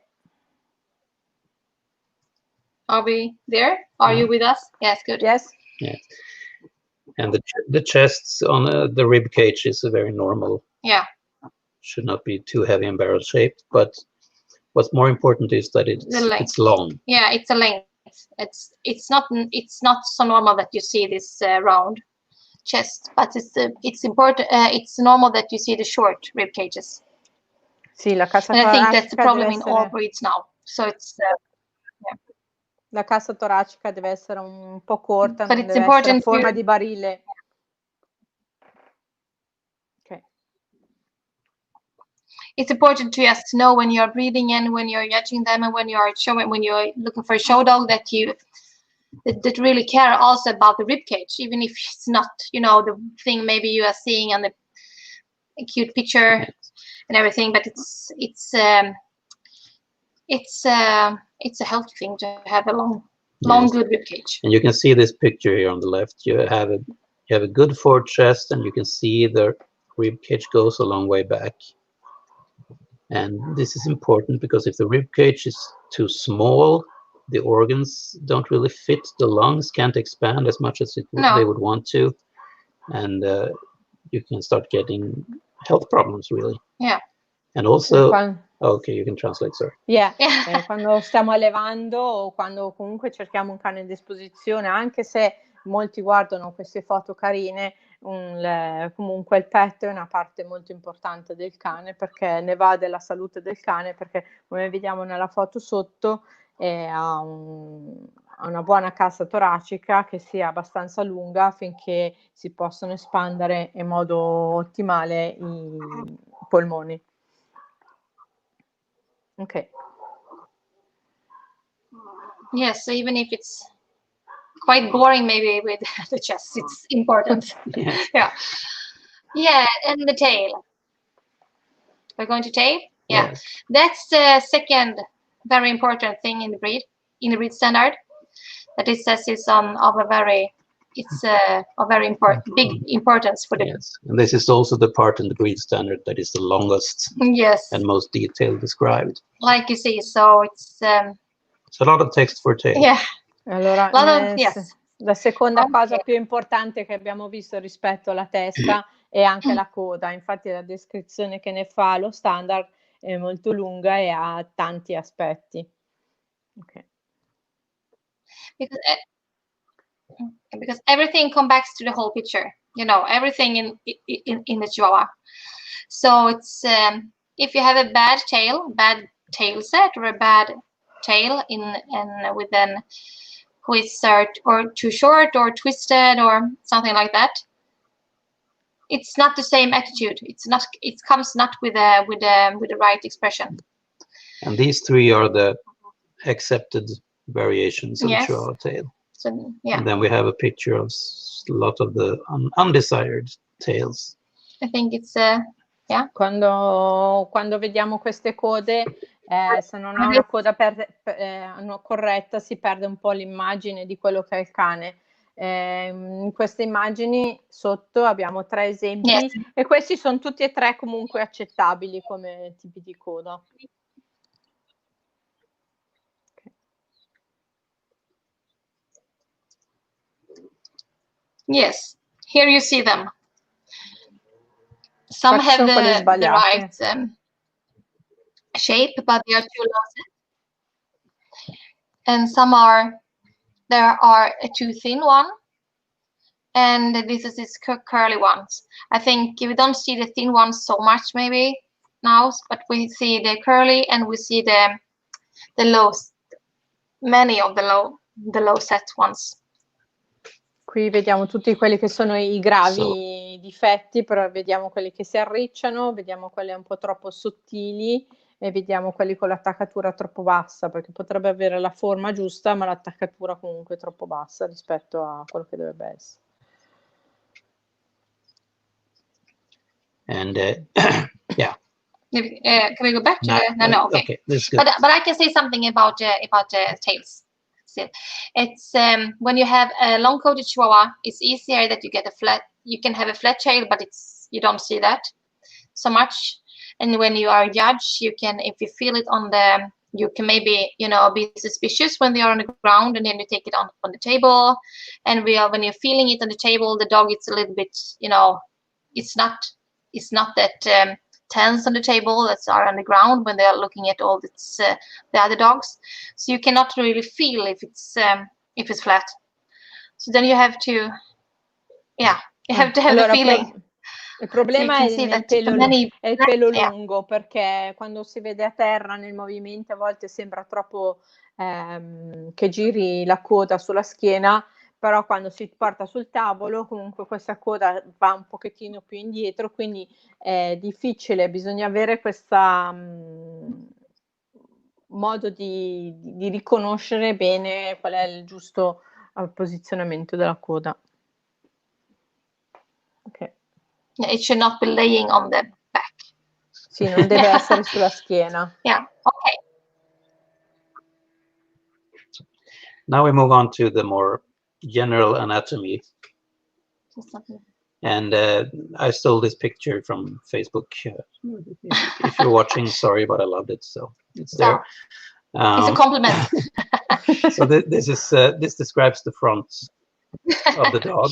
S2: Are we there? Are you with us? Yes, good.
S3: Yes.
S4: Yeah. And the chests on the rib cage is a very normal.
S2: Yeah.
S4: Should not be too heavy and barrel shaped, but what's more important is that it's long.
S2: Yeah, it's a length. It's not so normal that you see this round chest, but it's important. It's normal that you see the short rib cages.
S3: Sì, la cassa
S2: and I think that's the problem
S3: in
S2: all breeds now. So it's yeah.
S3: La cassa toracica deve essere un po' corta,
S2: But
S3: non
S2: it's
S3: deve essere a forma di barile. Okay.
S2: It's important to just know when you're breeding and when you're judging them and when you're looking for a show dog that really care also about the rib cage, even if it's not, you know, the thing maybe you are seeing on the cute picture and everything, but it's a healthy thing to have a long good rib cage.
S4: And you can see this picture here on the left. You have a good forward chest, and you can see the rib cage goes a long way back. And this is important because if the rib cage is too small, the organs don't really fit. The lungs can't expand as much as they would want to, and you can start getting health problems, really.
S2: Yeah.
S4: And also, okay, you can translate, sorry.
S3: Yeah. Quando stiamo allevando o quando comunque cerchiamo un cane di esposizione, anche se molti guardano queste foto carine, comunque il petto è una parte molto importante del cane, perché ne va della salute del cane, perché come vediamo nella foto sotto ha una buona cassa toracica che sia abbastanza lunga affinché si possano espandere in modo ottimale i polmoni. Okay.
S2: Yes, so even if it's quite boring maybe with the chest, it's important. Yeah, and the tail. We're going to tail? Yeah.
S4: Yes.
S2: That's the second very important thing in the breed standard. That it says it's of a very important big importance for the
S4: Yes. And this is also the part in the breed standard that is the longest and most detailed described.
S2: Like you see, so it's
S4: a lot of text for tail.
S2: Yeah.
S3: Allora, la seconda cosa più importante che abbiamo visto rispetto alla testa è anche la coda. Infatti la descrizione che ne fa lo standard è molto lunga e ha tanti aspetti. Okay.
S2: Because everything comes back to the whole picture, you know, everything in the Chihuahua. So it's if you have a bad tail set or a bad tail with an who is or too short or twisted or something like that, it's not the same attitude. It comes not with the right expression.
S4: And these three are the accepted variations of the Chihuahua tail.
S2: So, yeah.
S4: And then we have a picture of a lot of the undesired tails.
S2: I think it's
S3: Quando vediamo queste code, se non ha una coda corretta, si perde un po' l'immagine di quello che è il cane. In queste immagini sotto abbiamo 3 esempi e questi sono tutti e 3 comunque accettabili come tipi di coda.
S2: Yes, here you see them. Some have the right shape, but they are too long. And there are a too thin one. and this is these curly ones. I think we don't see the thin ones so much maybe now, but we see the curly and we see the low, many of the low set ones.
S3: Qui vediamo tutti quelli che sono i gravi difetti, però vediamo quelli che si arricciano, vediamo quelli un po' troppo sottili e vediamo quelli con l'attaccatura troppo bassa, perché potrebbe avere la forma giusta, ma l'attaccatura comunque è troppo bassa rispetto a quello che dovrebbe essere.
S4: And yeah.
S2: Can we go back to no, okay.
S4: Okay, that's good.
S2: But I can say something about tails. It's when you have a long-coated Chihuahua, it's easier that you get a flat. You can have a flat tail, but you don't see that so much. And when you are a judge, you can, if you feel it on the, you can maybe be suspicious when they are on the ground, and then you take it on the table. And when you're feeling it on the table, the dog it's a little bit, it's not that tense on the table that are on the ground when they are looking at all this, the other dogs. So you cannot really feel if it's flat. So then you have to, you have to have a feeling.
S3: Il problema
S2: so
S3: è il pelo lungo, perché quando si vede a terra nel movimento a volte sembra troppo che giri la coda sulla schiena, però quando si porta sul tavolo comunque questa coda va un pochettino più indietro, quindi è difficile, bisogna avere questa modo di riconoscere bene qual è il giusto posizionamento della coda. Ok.
S2: It should not be laying on the back.
S3: Sì, non deve essere sulla schiena.
S2: Yeah, okay.
S4: Now we move on to the more general anatomy. And I stole this picture from Facebook. If you're watching, sorry, but I loved it, so it's there.
S2: It's a compliment.
S4: So this describes the front of the dog.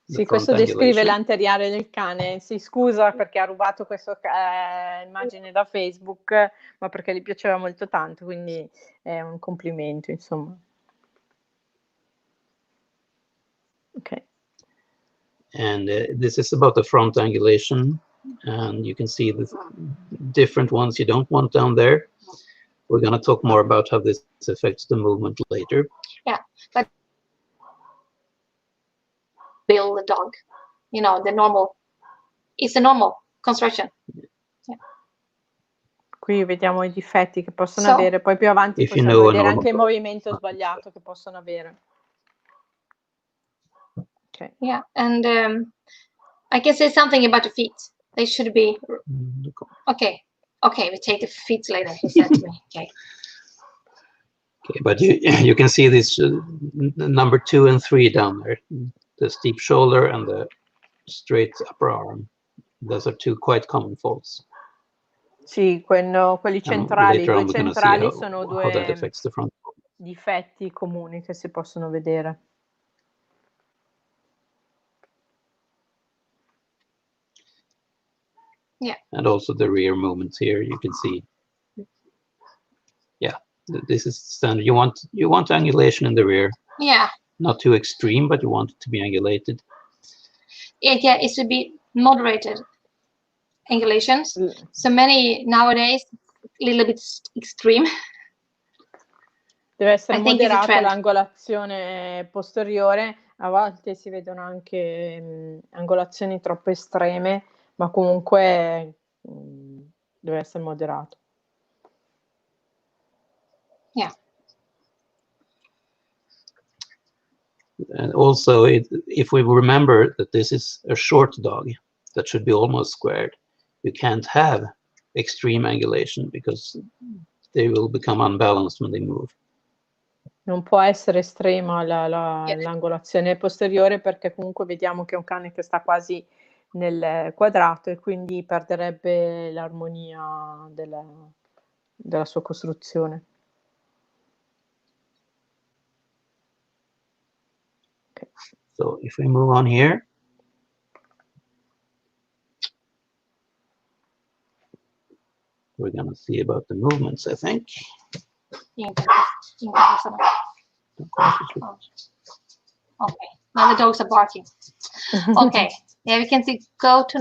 S3: Sì, questo descrive l'anteriore del cane. Si scusa perché ha rubato questa immagine da Facebook, ma perché gli piaceva molto tanto, quindi è un complimento, insomma. Okay.
S4: And this is about the front angulation, and you can see the different ones you don't want down there. We're going to talk more about how this affects the movement later.
S2: Yeah, but build the dog, the normal, it's a normal construction. Yeah.
S3: Qui vediamo i difetti che possono avere, poi più avanti possiamo vedere anche il movimento sbagliato che possono avere. Okay.
S2: Yeah, and I can say something about the feet. They should be okay. Okay, we take the feet later. He said to me. Okay.
S4: Okay, but you can see this number 2 and 3 down there, the steep shoulder and the straight upper arm. Those are 2 quite common faults.
S3: Sì, quelli centrali, i 2 centrali sono 2 difetti comuni che si possono vedere.
S2: Yeah.
S4: And also the rear movements here, you can see. Yeah, this is standard. You want angulation in the rear.
S2: Yeah.
S4: Not too extreme, but you want it to be angulated.
S2: Yeah, it should be moderated angulations. So many nowadays, a little bit extreme.
S3: Deve essere moderata l'angolazione posteriore. A volte si vedono anche angolazioni troppo estreme, ma comunque deve essere moderato.
S2: Yeah.
S4: And also, if we remember that this is a short dog that should be almost squared, you can't have extreme angulation because they will become unbalanced when they move.
S3: Non può essere estrema l'angolazione posteriore, perché comunque vediamo che è un cane che sta quasi nel quadrato e quindi perderebbe l'armonia della sua costruzione. Okay.
S4: So if we move on here, we're going to see about the movements, I think.
S2: Okay. Now the dogs are barking. Okay, yeah, we can see. Go to.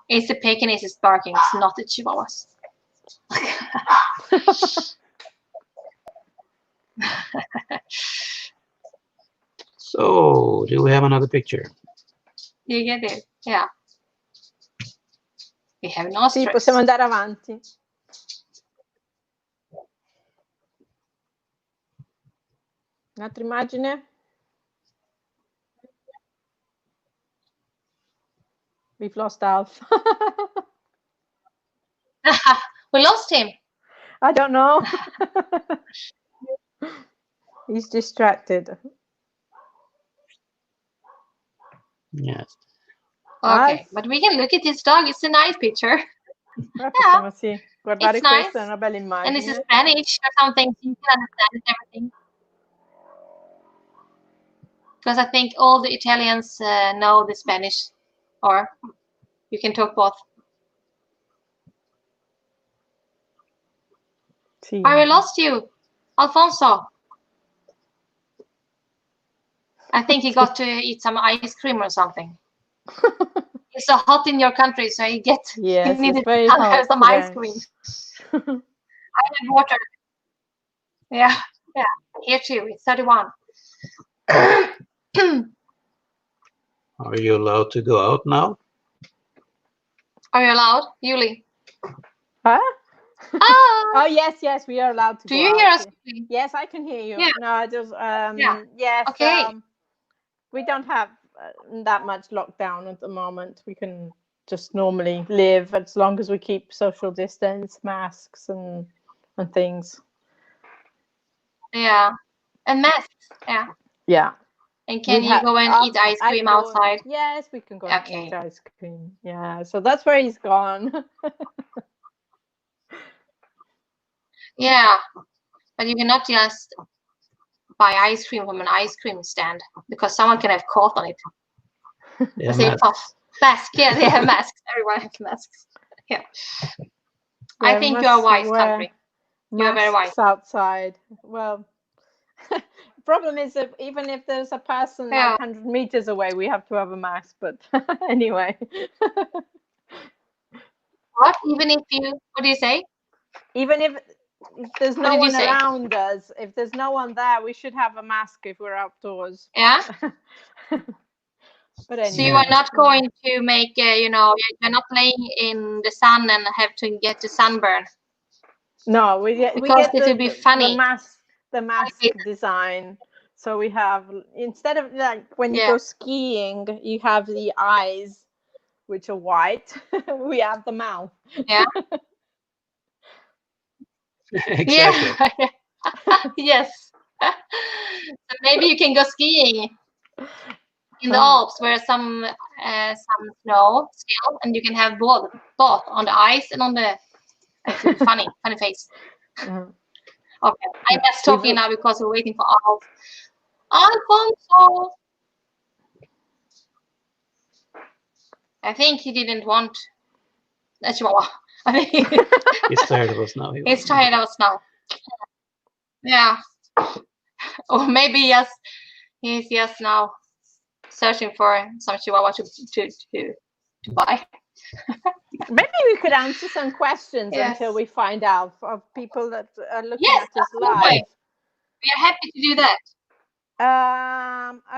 S2: It's the Pekingese barking. It's not the Chihuahuas.
S4: So, do we have another picture?
S2: You get it? Yeah. We have no
S3: Sì,
S2: stress.
S3: possiamo andare avanti. Un'altra immagine? We've lost Alf.
S2: We lost him.
S3: I don't know. He's distracted.
S4: Yes.
S2: Okay,
S3: Alf?
S2: but we can look at this dog. It's a nice picture.
S3: Possiamo sì guardare
S2: It's
S3: questa,
S2: nice.
S3: è una bella
S2: And it's in
S3: immagine.
S2: Spanish or something. So you can understand everything. Because I think all the Italians know the Spanish, or you can talk both.
S3: Sì.
S2: I lost you, Alfonso. I think he got to eat some ice cream or something. It's so hot in your country, so you
S3: Yes,
S2: need
S3: it's very
S2: to
S3: hot
S2: have some
S3: today.
S2: ice cream. I have water. Yeah, yeah. Here too. It's 31.
S4: Are you allowed to go out now?
S2: Are you allowed, Yuli?
S3: Huh?
S2: Ah,
S3: Oh yes, we are allowed to
S2: do
S3: go
S2: you
S3: out.
S2: hear us?
S3: Yes, I can hear you.
S2: Yeah.
S3: No, I just
S2: Yeah.
S3: yes.
S2: Okay.
S3: We don't have that much lockdown at the moment. We can just normally live as long as we keep social distance, masks, and things.
S2: Yeah, and masks. Yeah.
S3: Yeah.
S2: And can you go and eat ice cream outside?
S3: Yes, we can go and
S2: Okay.
S3: eat ice cream. Yeah, so that's where he's gone.
S2: Yeah, but you cannot just buy ice cream from an ice cream stand because someone can have caught on it.
S4: Yeah,
S2: Say puff. Mask. Yeah, they have masks. Everyone has masks. Yeah. I think you are a wise country. You are very wise.
S3: Outside. Well, problem is that even if there's a person like 100 meters away, we have to have a mask. But anyway.
S2: What? Even if you? What do you say?
S3: Even if there's no one
S2: say?
S3: around us, if there's no one there, we should have a mask if we're outdoors.
S2: Yeah.
S3: But anyway.
S2: So you are not going to make, you're not playing in the sun and have to get the sunburn.
S3: No, we get
S2: it will be funny.
S3: The mask design. So we have, instead of like when you go skiing, you have the eyes, which are white. We have the mouth.
S2: Yeah.
S4: Exactly.
S2: Yeah. Yes. So maybe you can go skiing in the Alps where some snow still, and you can have both on the ice and on the funny face. Okay, I'm just talking now because we're waiting for Alfonso. I think he didn't want a Chihuahua. I think
S4: he's tired of us now.
S2: He's tired of us now. Yeah. Or maybe he's just now searching for some Chihuahua to buy.
S3: Maybe we could answer some questions until we find out of people that are looking at us live.
S2: We are happy to do that.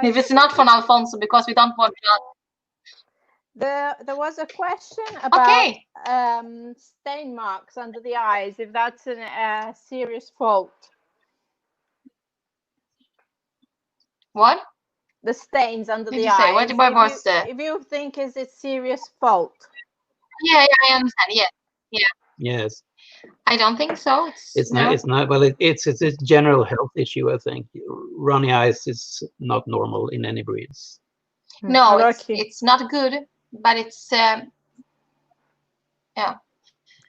S2: If it's not from Alfonso, because we don't want to.
S3: There was a question about stain marks under the eyes, if that's a serious fault.
S2: What?
S3: The stains under the eyes.
S2: What was
S3: if you think is it serious fault?
S2: Yeah, I understand. Yeah.
S4: Yes.
S2: I don't think so.
S4: It's not. Well, it's a general health issue. I think runny eyes is not normal in any breeds.
S2: No, it's not good, but it's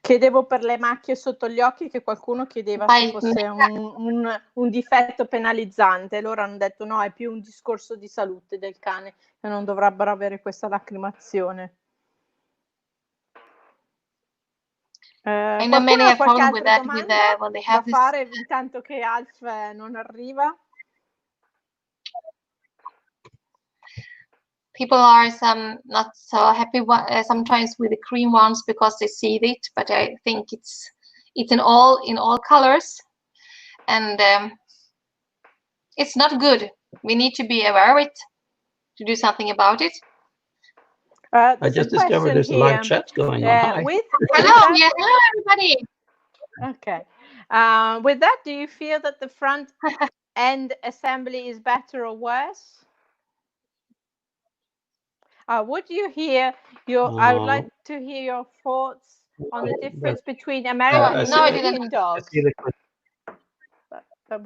S3: Chiedevo per le macchie sotto gli occhi, che qualcuno chiedeva se fosse un difetto penalizzante. Loro hanno detto no, è più un discorso di salute del cane, che non dovrebbero avere questa lacrimazione.
S2: I know many
S3: qualcuno ha
S2: have
S3: qualche
S2: problem with
S3: altra
S2: that, with
S3: domanda
S2: when they
S3: da
S2: have this.
S3: fare intanto che Alf non arriva?
S2: People are not so happy sometimes with the cream ones because they see it, but I think it's in all colors, and it's not good. We need to be aware of it to do something about it.
S4: I just discovered there's a live chat going on. Hi.
S2: Hello, yeah, hello everybody.
S3: Okay. With that, do you feel that the front end assembly is better or worse? Would you hear I would like to hear your thoughts on the difference between American and European dogs.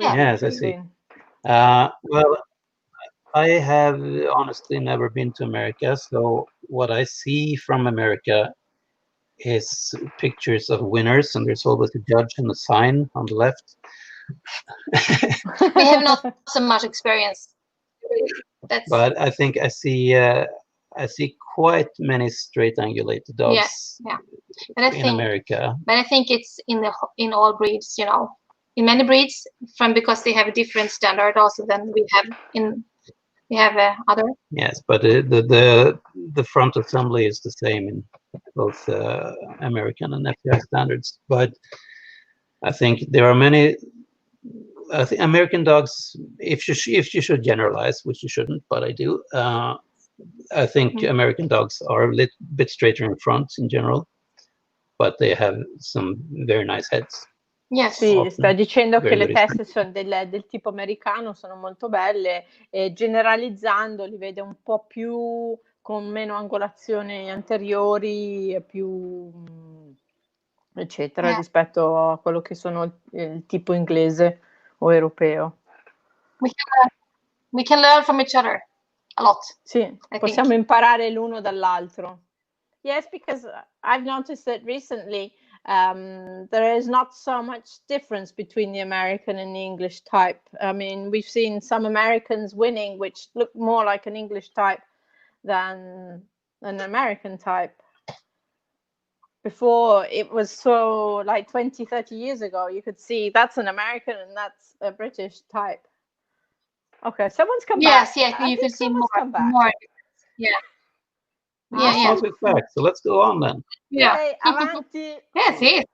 S4: Yes, I see. Well, I have honestly never been to America, so what I see from America is pictures of winners, and there's always a judge and a sign on the left.
S2: We have not so much experience.
S4: But I think I see quite many straight angulated dogs in America.
S2: But I think it's in all breeds, you know, in many breeds, because they have a different standard also than we have other.
S4: Yes, but the front assembly is the same in both American and FBI standards. But I think there are many. I think American dogs, if you should generalize, which you shouldn't, but I do. I think American dogs are a little bit straighter in front in general, but they have some very nice heads.
S2: Yes.
S3: Sì, sta dicendo che le teste sono del tipo americano, sono molto belle, e generalizzando li vede un po' più con meno angolazioni anteriori, più eccetera, rispetto a quello che sono il tipo inglese o europeo.
S2: We can learn from each other a lot.
S3: Sì, possiamo imparare l'uno dall'altro. Yes, because I've noticed that recently there is not so much difference between the American and the English type. I mean, we've seen some Americans winning, which look more like an English type than an American type. Before, it was so like 20, 30 years ago, you could see that's an American and that's a British type. Okay, someone's come back.
S2: Yes, you can see more. Yeah.
S4: Let's get back. So let's go on then.
S2: Yeah.
S3: Yay, avanti.
S2: Yes. Then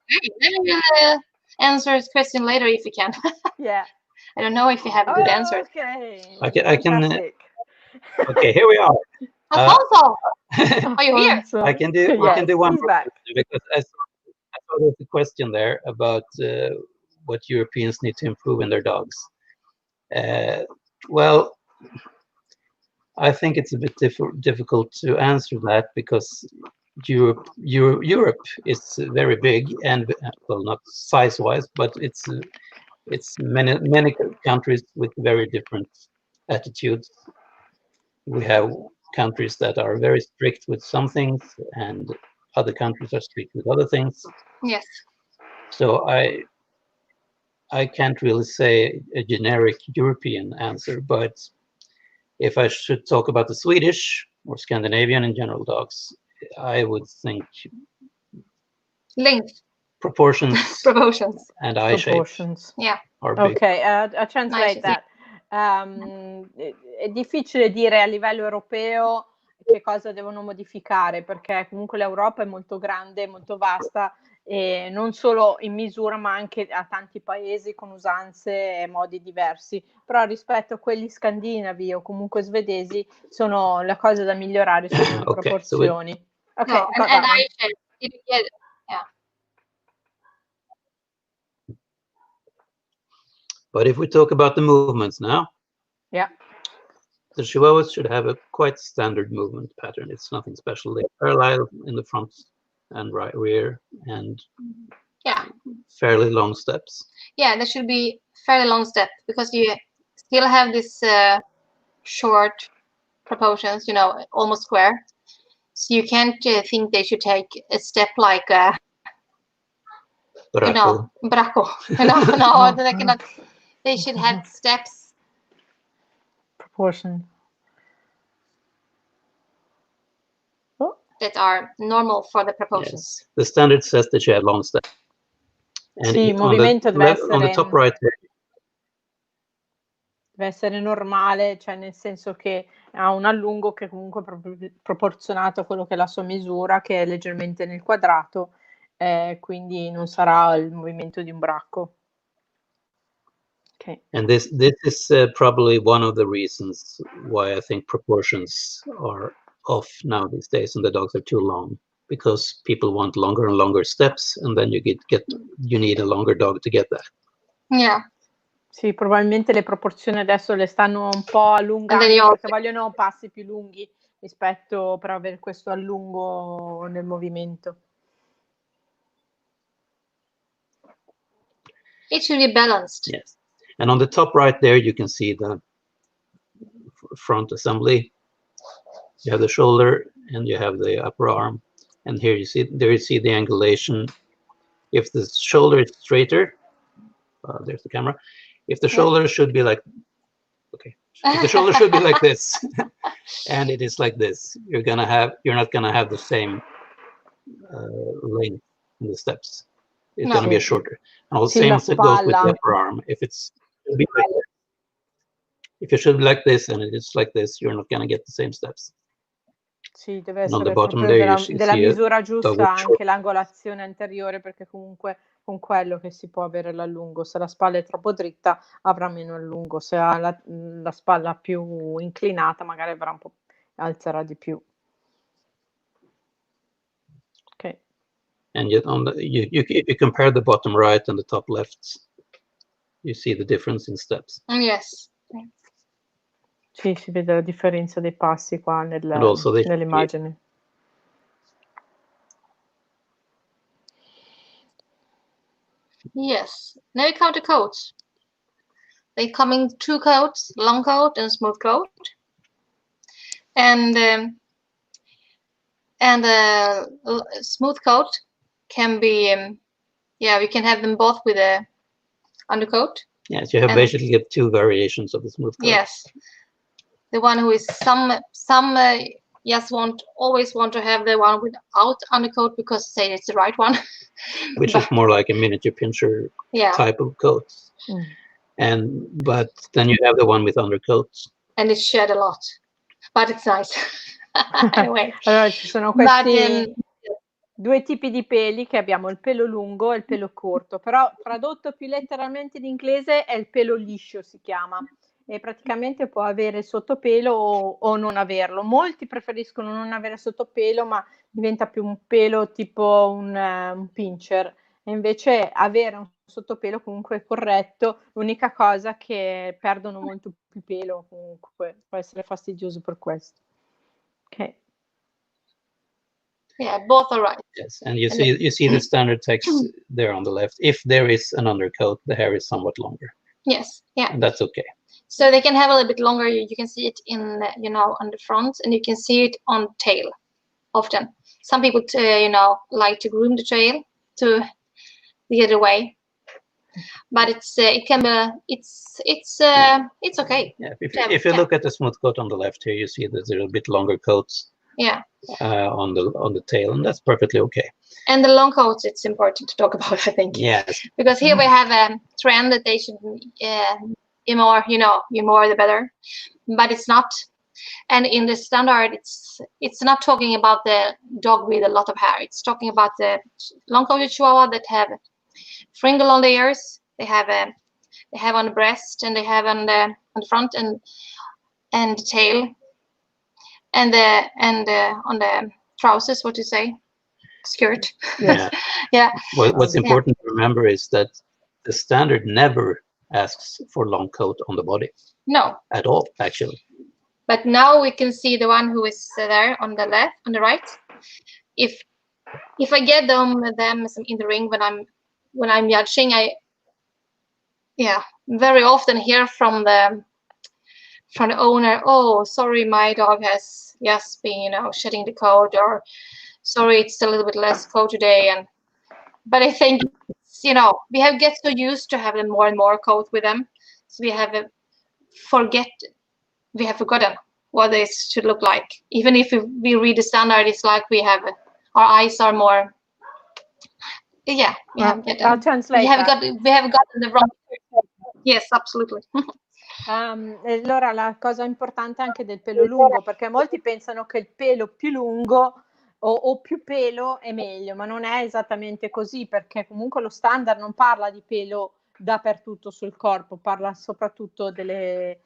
S2: we will answer his question later if we can.
S3: Yeah.
S2: I don't know if you have a good answer.
S3: Okay.
S4: I can. Okay, here we are.
S2: Alfonso, are you here?
S4: I can do.
S3: Yes,
S4: we can do one
S3: he's
S4: more
S3: back.
S4: because I saw there's a question there about what Europeans need to improve in their dogs. Well, I think it's a bit difficult to answer that because Europe is very big and, well, not size-wise, but it's many countries with very different attitudes. We have countries that are very strict with some things, and other countries are strict with other things.
S2: Yes.
S4: So I can't really say a generic European answer, but if I should talk about the Swedish or Scandinavian in general dogs, I would think
S2: length,
S4: proportions, and eye
S3: proportions.
S2: Yeah.
S4: Are big.
S3: Okay, I translate that. È difficile dire a livello europeo che cosa devono modificare, perché comunque l'Europa è molto grande, molto vasta, e non solo in misura ma anche a tanti paesi con usanze e modi diversi. Però rispetto a quelli scandinavi o comunque svedesi, sono le cose da migliorare sono le proporzioni.
S2: Okay, no, and eye shape. Yeah.
S4: But if we talk about the movements now, the Chihuahuas should have a quite standard movement pattern. It's nothing special. They're parallel in the front and rear, and fairly long steps.
S2: Yeah, there should be fairly long steps because you still have this short proportions, you know, almost square. So you can't think they should take a step like
S4: Bracco.
S2: No, they cannot. They should have steps.
S3: Proportion. Oh.
S2: that are normal for the proportions.
S4: Yes. The standard says that you have long steps. And
S3: Sì, il movimento
S4: on the top right there,
S3: deve essere normale, cioè nel senso che ha un allungo che comunque è proporzionato a quello che è la sua misura, che è leggermente nel quadrato, quindi non sarà il movimento di un bracco. Okay.
S4: And this is probably one of the reasons why I think proportions are off now these days and the dogs are too long, because people want longer and longer steps, and then you need a longer dog to get that.
S2: Yeah.
S3: Sì, probabilmente le proporzioni adesso le stanno un po' allungando perché vogliono passi più lunghi rispetto per avere questo allungo nel movimento.
S2: It should be balanced.
S4: Yes. And on the top right there, you can see the front assembly. You have the shoulder and you have the upper arm. And here you see the angulation. If the shoulder is straighter, there's the camera. If the shoulder should be like, if the shoulder should be like this, and it is like this, you're not gonna have the same length in the steps. It's gonna be a shorter. And the same goes with the upper arm. If it should be like this and it is like this, you're not gonna get the same steps.
S3: Sì, deve essere proprio della misura giusta anche l'angolazione anteriore, perché comunque con quello che si può avere l'allungo. Se la spalla è troppo dritta avrà meno allungo, se ha la spalla più inclinata magari avrà un po', alzerà di più. Okay.
S4: And yet if you compare the bottom right and the top left, you see the difference in steps.
S2: Yes.
S3: Sì, si vede la differenza dei passi qua nell'immagine.
S2: Yes. Now we count the coats. They come in two coats, long coat and smooth coat. And smooth coat can be, we can have them both with a undercoat.
S4: Yes, you have basically two variations of the smooth coat.
S2: Yes. The one who is some always want to have the one without undercoat because say it's the right one.
S4: Which is more like a miniature pincher type of coat. But then you have the one with undercoats.
S2: And it's shed a lot, but it's nice. Anyway.
S3: Allora ci sono questi due tipi di peli, che abbiamo il pelo lungo e il pelo corto, però tradotto più letteralmente in inglese è il pelo liscio, si chiama. E praticamente può avere sottopelo o non averlo. Molti preferiscono non avere sottopelo, ma diventa più un pelo tipo un pincher. E invece avere un sottopelo comunque corretto, l'unica cosa che perdono molto più pelo, comunque può essere fastidioso per questo. Ok.
S2: Yeah, both are right.
S4: Yes, and you see the standard text there on the left. If there is an undercoat, the hair is somewhat longer.
S2: Yes, yeah.
S4: And that's okay.
S2: So they can have a little bit longer. You can see it in, on the front, and you can see it on tail often. Some people, like to groom the tail to the other way, but it can be, it's okay.
S4: Yeah, if you look at the smooth coat on the left here, you see that there are a bit longer coats.
S2: Yeah.
S4: On the tail, and that's perfectly okay.
S2: And the long coats, it's important to talk about, I think.
S4: Yes.
S2: Because here we have a trend that they should more, the more the better, but it's not. And in the standard, it's not talking about the dog with a lot of hair. It's talking about the long-coated Chihuahua that have fringle on the ears. They have on the breast, and they have on the front and the tail, and on the trousers. What do you say? Skirt.
S4: Yeah.
S2: Yeah.
S4: What's important to remember is that the standard never asks for long coat on the body.
S2: No.
S4: At all, actually.
S2: But now we can see the one who is there on the left, on the right. If I get them in the ring when I'm judging, I very often hear from the owner, oh, sorry, my dog has just been shedding the coat, or sorry, it's a little bit less coat today. But I think we have get so used to having more and more coat with them, so we have forgotten what this should look like. Even if we read the standard, it's like we have our eyes are more. Yeah,
S3: I'll translate.
S2: We have gotten the wrong. Yes, absolutely.
S3: Allora la cosa importante anche del pelo lungo, perché molti pensano che il pelo più lungo o più pelo è meglio, ma non è esattamente così, perché comunque lo standard non parla di pelo dappertutto sul corpo, parla soprattutto delle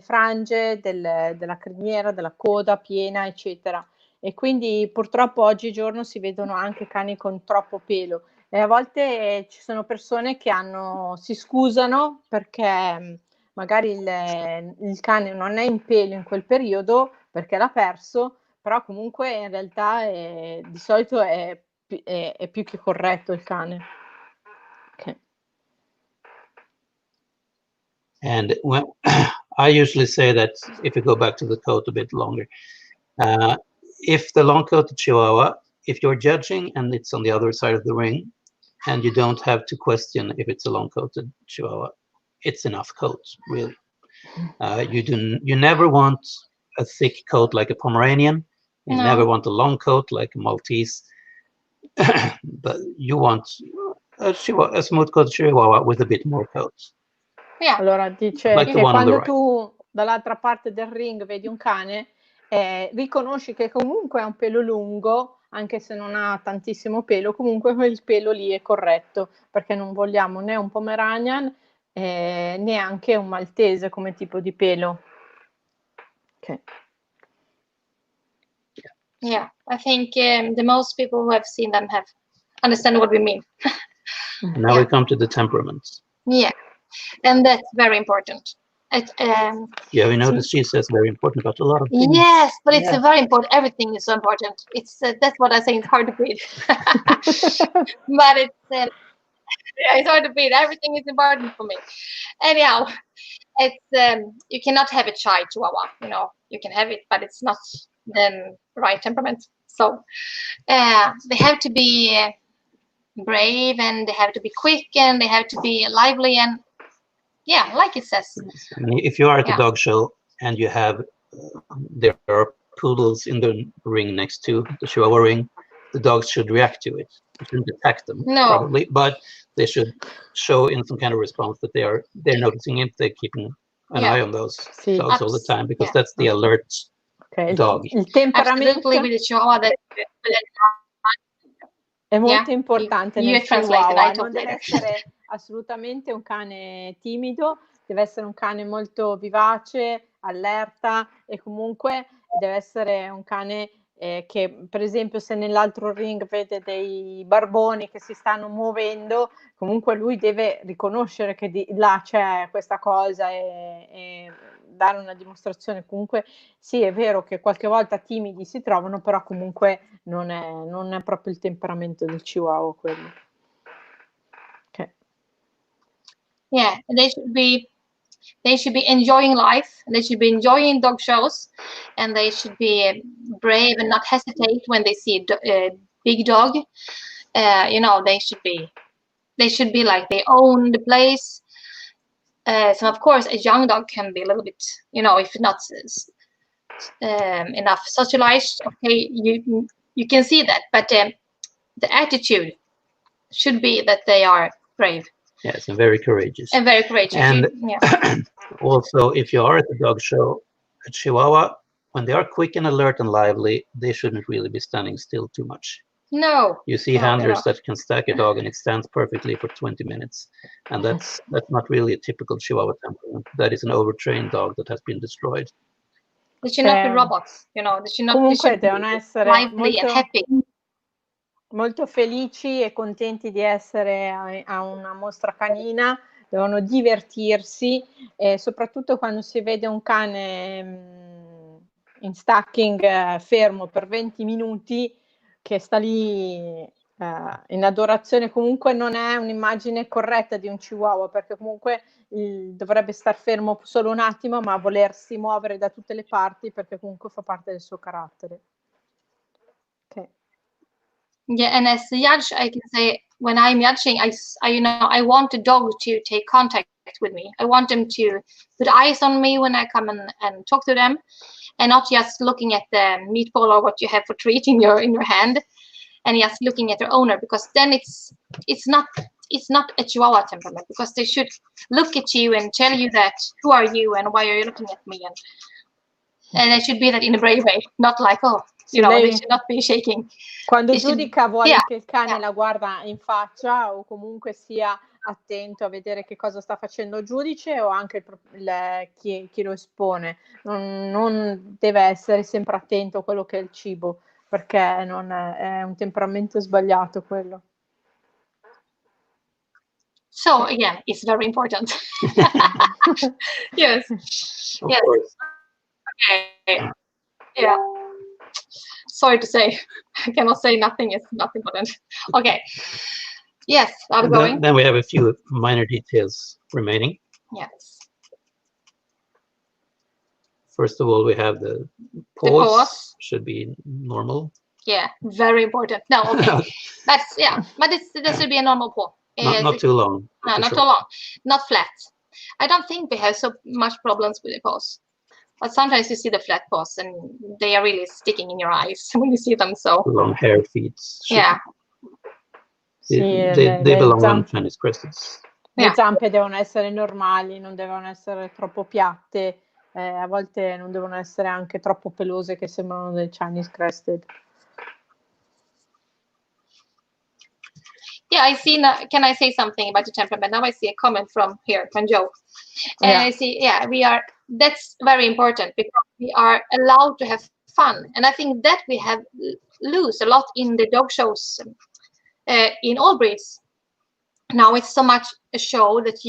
S3: frange, della criniera, della coda piena, eccetera. E quindi purtroppo oggigiorno si vedono anche cani con troppo pelo e a volte ci sono persone che si scusano perché magari il cane non è in pelo in quel periodo perché l'ha perso, però comunque in realtà di solito è più che corretto il cane. Okay.
S4: And well, I usually say that if you go back to the coat a bit longer, if the long-coated Chihuahua, if you're judging and it's on the other side of the ring, and you don't have to question if it's a long-coated Chihuahua, it's enough coat, really. You never want a thick coat like a Pomeranian. You never want a long coat like a Maltese. But you want a smooth-coated Chihuahua with a bit more coat.
S2: Yeah.
S3: Allora dice
S4: like
S3: che quando tu dall'altra parte del ring vedi un cane, riconosci che comunque ha un pelo lungo, anche se non ha tantissimo pelo, comunque quel pelo lì è corretto, perché non vogliamo né un Pomeranian neanche un maltese come tipo di pelo. Okay.
S2: Yeah, I think the most people who have seen them have understand what we mean.
S4: Now we come to the temperaments.
S2: Yeah, and that's very important.
S4: Yeah, we noticed she says very important about a lot of things.
S2: Yes, but it's very important. Everything is so important. It's that's what I say. It's hard to beat, but it's hard to beat. Everything is important for me. Anyhow, it's you cannot have a shy Chihuahua. You know, you can have it, but it's not the right temperament. So they have to be brave, and they have to be quick, and they have to be lively, and yeah, like it says.
S4: I mean, if you are at the dog show and you have there are poodles in the ring next to the Chihuahua ring, the dogs should react to it. You shouldn't attack them, probably, but they should show in some kind of response that they're noticing it, they're keeping an eye on those dogs all the time, because that's the alert dog.
S3: Il temperamento
S2: with the Chihuahua
S3: è molto importante nel Chihuahua, non deve
S2: later.
S3: essere assolutamente un cane timido, deve essere un cane molto vivace, allerta e comunque deve essere un cane che, per esempio, se nell'altro ring vede dei barboni che si stanno muovendo, comunque lui deve riconoscere che là c'è questa cosa e dare una dimostrazione. Comunque sì, è vero che qualche volta timidi si trovano, però comunque non è proprio il temperamento del Chihuahua quello. Okay.
S2: Yeah, they should be enjoying life. They should be enjoying dog shows, and they should be brave and not hesitate when they see a big dog. You know, they should be like they own the place. So of course, a young dog can be a little bit, you know, if not enough socialized. Okay, you can see that, but the attitude should be that they are brave.
S4: Yes, and very courageous.
S2: And very courageous.
S4: And also, if you are at the dog show, a Chihuahua, when they are quick and alert and lively, they shouldn't really be standing still too much.
S2: No.
S4: You see handlers that can stack a dog and it stands perfectly for 20 minutes. And that's not really a typical Chihuahua temperament. That is an overtrained dog that has been destroyed.
S2: They should not be robots, you know. They should not
S3: Comunque devono essere
S2: lively and happy.
S3: Molto felici e contenti di essere a una mostra canina, devono divertirsi e soprattutto quando si vede un cane in stacking fermo per 20 minuti che sta lì in adorazione, comunque non è un'immagine corretta di un Chihuahua, perché comunque dovrebbe star fermo solo un attimo ma volersi muovere da tutte le parti, perché comunque fa parte del suo carattere. Okay.
S2: Yeah, and as a judge, I can say when I'm judging, I want the dog to take contact with me. I want them to put eyes on me when I come and talk to them, and not just looking at the meatball or what you have for treat in your hand, and just looking at your owner, because then it's not a Chihuahua temperament, because they should look at you and tell you that who are you and why are you looking at me, and it should be that in a brave way, not like, oh, you know, they should not be shaking.
S3: Quando giudica vuole che il cane la guarda in faccia, o comunque sia attento a vedere che cosa sta facendo il giudice o anche chi lo espone. Non deve essere sempre attento a quello che è il cibo, perché non è un temperamento sbagliato quello.
S2: So again, it's very important. Yes.
S4: Of
S2: Yes.
S4: course.
S2: Okay. Yeah. Sorry to say, I cannot say nothing is not important. Okay. Yes, are we going?
S4: Then we have a few minor details remaining.
S2: Yes.
S4: First of all, we have the paws. Should be normal.
S2: Yeah, very important. No, okay. That's, yeah, but this should be a normal paw.
S4: Not too long.
S2: No, not too long. Not flat. I don't think we have so much problems with the paws. But sometimes you see the flat paws and they are really sticking in your eyes when you see them. So
S4: long hair feet.
S2: Yeah.
S4: They belong on Chinese cresteds.
S3: Le zampe devono essere normali, non devono essere troppo piatte, a volte non devono essere anche troppo pelose che sembrano del Chinese crested.
S2: Yeah, I see. Can I say something about the temperament? Now I see a comment from Joe. And I see, that's very important, because we are allowed to have fun. And I think that we have lose a lot in the dog shows in all breeds. Now it's so much a show that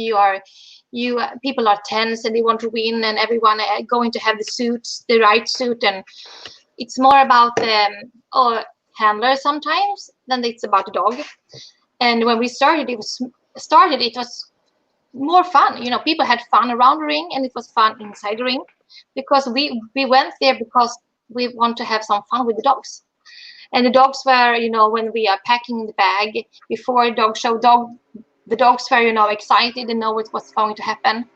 S2: people are tense and they want to win, and everyone going to have the right suit, and it's more about the handler sometimes than it's about the dog. And when we started, it was more fun. You know, people had fun around the ring, and it was fun inside the ring, because we went there because we want to have some fun with the dogs. And the dogs were, you know, when we are packing the bag before a dog show, the dogs were, you know, excited and know what's going to happen.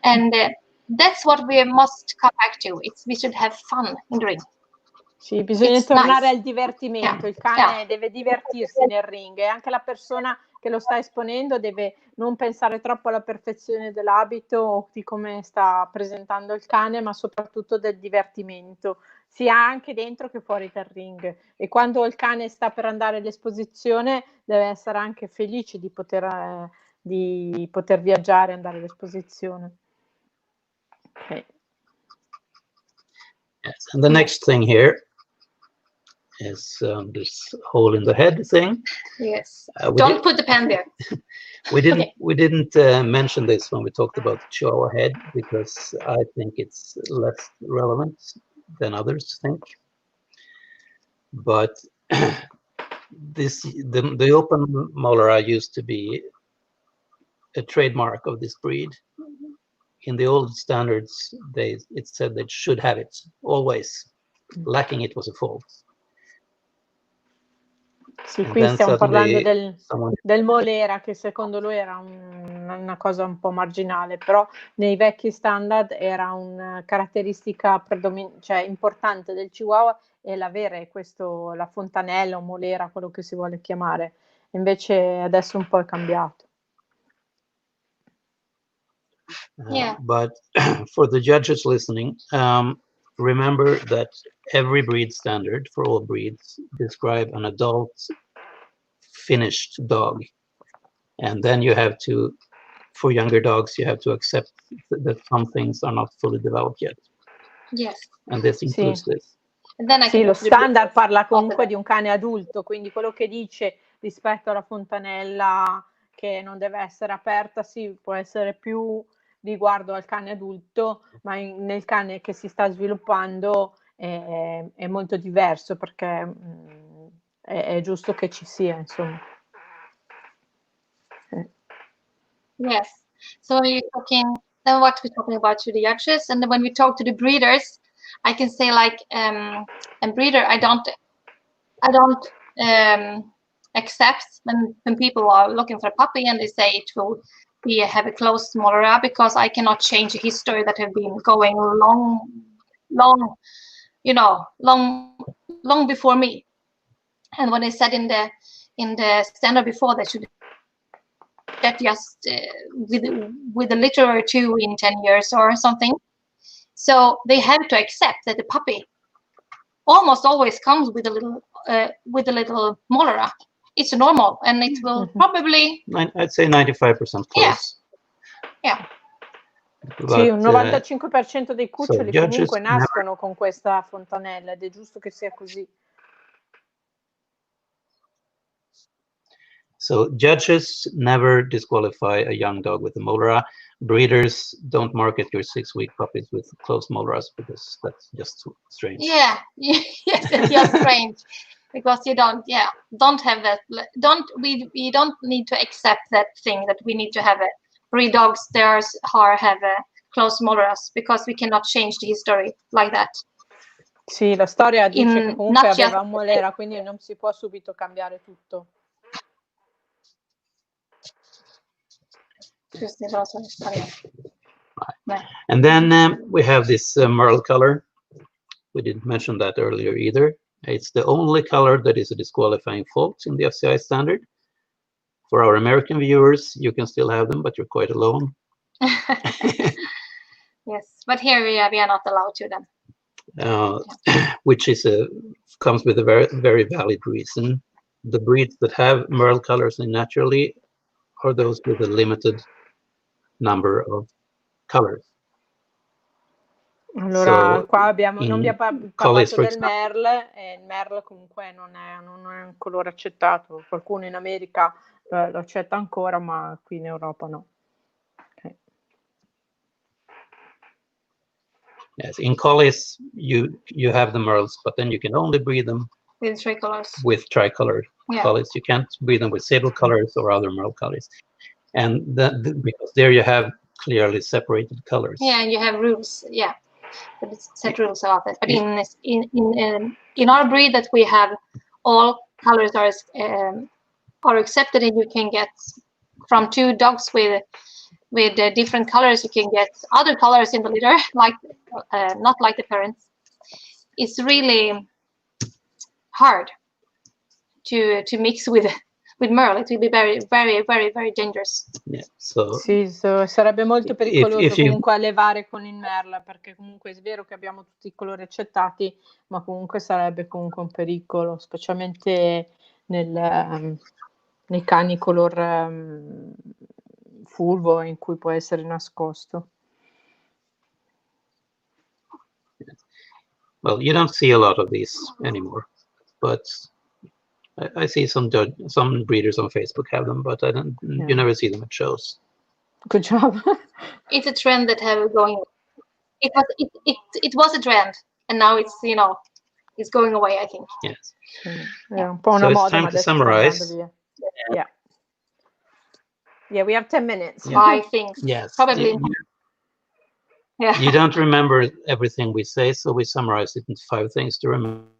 S2: And that's what we must come back to. We should have fun in the ring.
S3: Sì, bisogna tornare al divertimento. Il cane deve divertirsi nel ring, e anche la persona che lo sta esponendo deve non pensare troppo alla perfezione dell'abito o di come sta presentando il cane, ma soprattutto del divertimento, sia anche dentro che fuori dal ring. E quando il cane sta per andare all'esposizione deve essere anche felice di poter viaggiare e andare all'esposizione. Okay.
S4: Yes, and the next thing here is this hole in the head thing.
S2: Yes. Don't put the pen there.
S4: We didn't mention this when we talked about the Chihuahua head, because I think it's less relevant than others think. But the open molar used to be a trademark of this breed. In the old standards, it said they should have it always. Lacking it was a fault.
S3: Sì, qui stiamo parlando del molera, che secondo lui era una cosa un po' marginale, però nei vecchi standard era una caratteristica importante del Chihuahua, è l'avere la fontanella o molera, quello che si vuole chiamare. Invece adesso un po' è cambiato.
S4: But for the judges listening, remember that every breed standard for all breeds describe an adult finished dog, and then you have to, for younger dogs, you have to accept that some things are not fully developed yet.
S2: Yes.
S4: And this includes this.
S3: Sì, lo standard parla comunque di un cane adulto, quindi quello che dice rispetto alla fontanella che non deve essere aperta, sì, può essere più riguardo al cane adulto, ma nel cane che si sta sviluppando è molto diverso, perché è giusto che ci sia, insomma.
S2: Yes. So you're talking, then what we're talking about to the judges, and then when we talk to the breeders, I can say like, and breeder, I don't accept when people are looking for a puppy and they say it will have a closed molar, because I cannot change a history that have been going long, long before me. And when I said in the standard before, they should get just with a litter or two in 10 years or something. So they have to accept that the puppy almost always comes with a little molar. It's normal, and it will probably.
S4: I'd say 95% close.
S2: Yeah.
S3: Sì, un 95% dei
S4: so
S3: cuccioli comunque nascono con questa fontanella ed è giusto che sia così.
S4: So judges never disqualify a young dog with a molar. Breeders don't market your 6-week puppies with closed molars because that's just strange.
S2: Yeah, yes, it's just strange because you don't have that. We don't need to accept that thing that we need to have a breed dogs theirs or have a closed molars because we cannot change the history like that.
S3: Sì, la storia dice che comunque aveva un molera, quindi non si può subito cambiare tutto.
S4: And then we have this merle color. We didn't mention that earlier either. It's the only color that is a disqualifying fault in the FCI standard. For our American viewers, you can still have them, but you're quite alone.
S2: Yes, but here we are not allowed to then.
S4: Which is comes with a very, very valid reason. The breeds that have merle colors naturally are those with a limited number of colors.
S3: Allora,
S4: so
S3: qua non vi ha parlato del
S4: example,
S3: merle, e il merle comunque non è un colore accettato. Qualcuno in America lo accetta ancora, ma qui in Europa no. Okay.
S4: Yes, in collies you have the merles, but then you can only breed them
S2: with tricolors.
S4: With tricolored collies, you can't breed them with sable colors or other merle collies, and because there you have clearly separated colors.
S2: Yeah, and you have rules. Yeah, but it's set rules about that. But in our breed, that we have all colors are accepted, and you can get from 2 dogs with different colors. You can get other colors in the litter, like not like the parents. It's really hard to mix with merle. It will be very, very, very, very dangerous.
S4: Yeah, so
S3: sì, sarebbe molto pericoloso comunque allevare con il merle, perché comunque è vero che abbiamo tutti i colori accettati, ma comunque sarebbe comunque un pericolo, specialmente nei cani color fulvo in cui può essere nascosto.
S4: Well, you don't see a lot of these anymore, but I see some breeders on Facebook have them, but you never see them at shows.
S3: Good job.
S2: It's a trend that have going. It was a trend, and now it's it's going away, I think.
S4: Yes.
S3: È un po' una moda,
S4: time
S3: ma
S4: to
S3: adesso
S4: summarize.
S3: sta andando via. Yeah, we have 10 minutes.
S2: 5 things.
S4: Yes.
S2: Probably. Yeah.
S4: You don't remember everything we say, so we summarize it in 5 things to remember.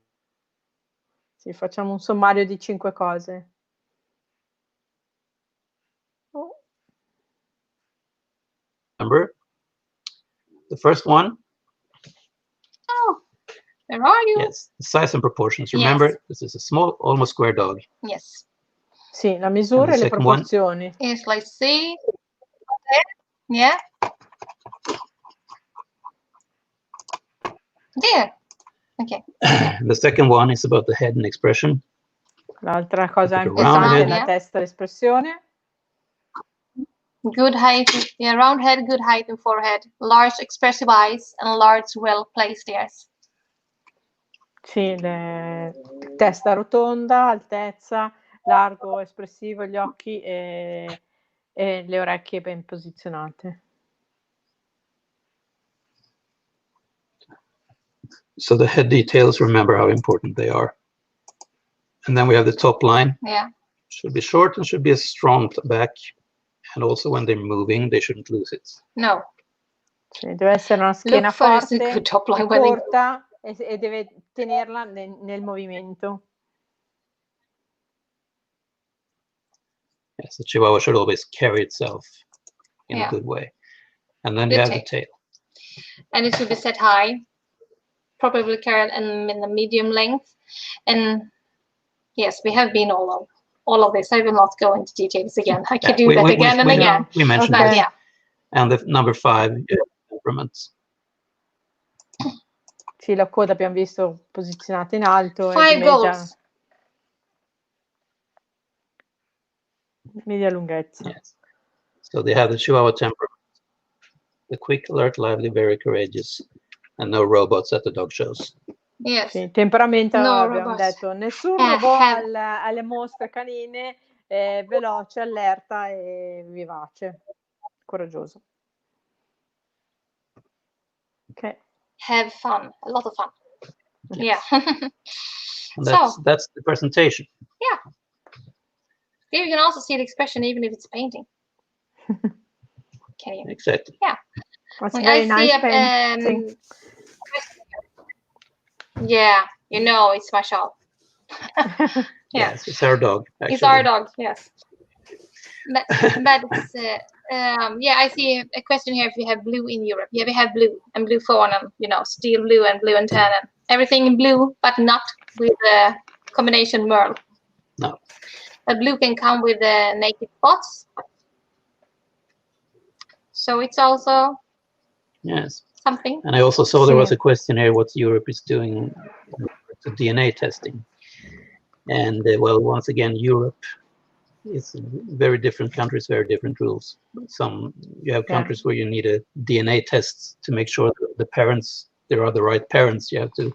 S3: Sì, facciamo un sommario di 5 cose.
S4: Remember? The first one?
S2: Oh, where are you?
S4: Yes, the size and proportions. Remember, this is a small, almost square dog.
S2: Yes.
S3: Sì, la misura e le proporzioni.
S2: It's like, see? Okay. Yeah. There. Okay.
S4: The second one is about the head and expression.
S3: L'altra cosa
S4: importante
S3: è la testa e l'espressione.
S2: Good height, round head, good height and forehead, large expressive eyes, and large, well-placed ears.
S3: Sì, testa rotonda, altezza, largo, espressivo, gli occhi e le orecchie ben posizionate.
S4: So the head details, remember how important they are. And then we have the top line.
S2: Yeah.
S4: Should be short and should be a strong back. And also when they're moving, they shouldn't lose it.
S2: No.
S3: Sì, deve essere una schiena forte, corta e deve tenerla nel movimento.
S4: Yes, the Chihuahua should always carry itself in a good way. And then you have the tail.
S2: And it should be set high. probably Carlid, and in the medium length. And yes, we have been all of this. I will not go into details again. I could do that again and again.
S4: We mentioned
S2: But
S4: this.
S2: yeah.
S4: And the number 5, Temperaments.
S3: Sì, la coda abbiamo visto posizionata in alto.
S2: 5 goals.
S3: Media lunghezza.
S4: Yes. So they have the Chihuahua temperament. The quick, alert, lively, very courageous, and no robots at the dog shows.
S2: Yes.
S3: Sì, temperamento
S2: No
S3: abbiamo
S2: robots.
S3: detto, nessun robot alle mostre canine, veloce, allerta e vivace, coraggioso. Okay.
S2: Have fun, a lot of fun.
S3: Yes.
S2: Yeah.
S4: That's the presentation.
S2: Yeah. Here you can also see the expression even if it's painting. Can you?
S4: Exactly.
S2: Yeah.
S3: That's very nice painting.
S2: Yeah, you know it's my shop. Yeah.
S4: Yes, it's our dog. Actually.
S2: It's our dog. Yes. But it's yeah. I see a question here. If you have blue in Europe, yeah, we have blue and blue fawn and steel blue and blue and tan and everything in blue, but not with the combination merle.
S4: No.
S2: But blue can come with the naked spots. So it's also something.
S4: And I also saw there was a question here what Europe is doing to DNA testing. And well, once again, Europe is very different countries, very different rules. You have countries where you need a DNA test to make sure that the parents, there are the right parents. You have to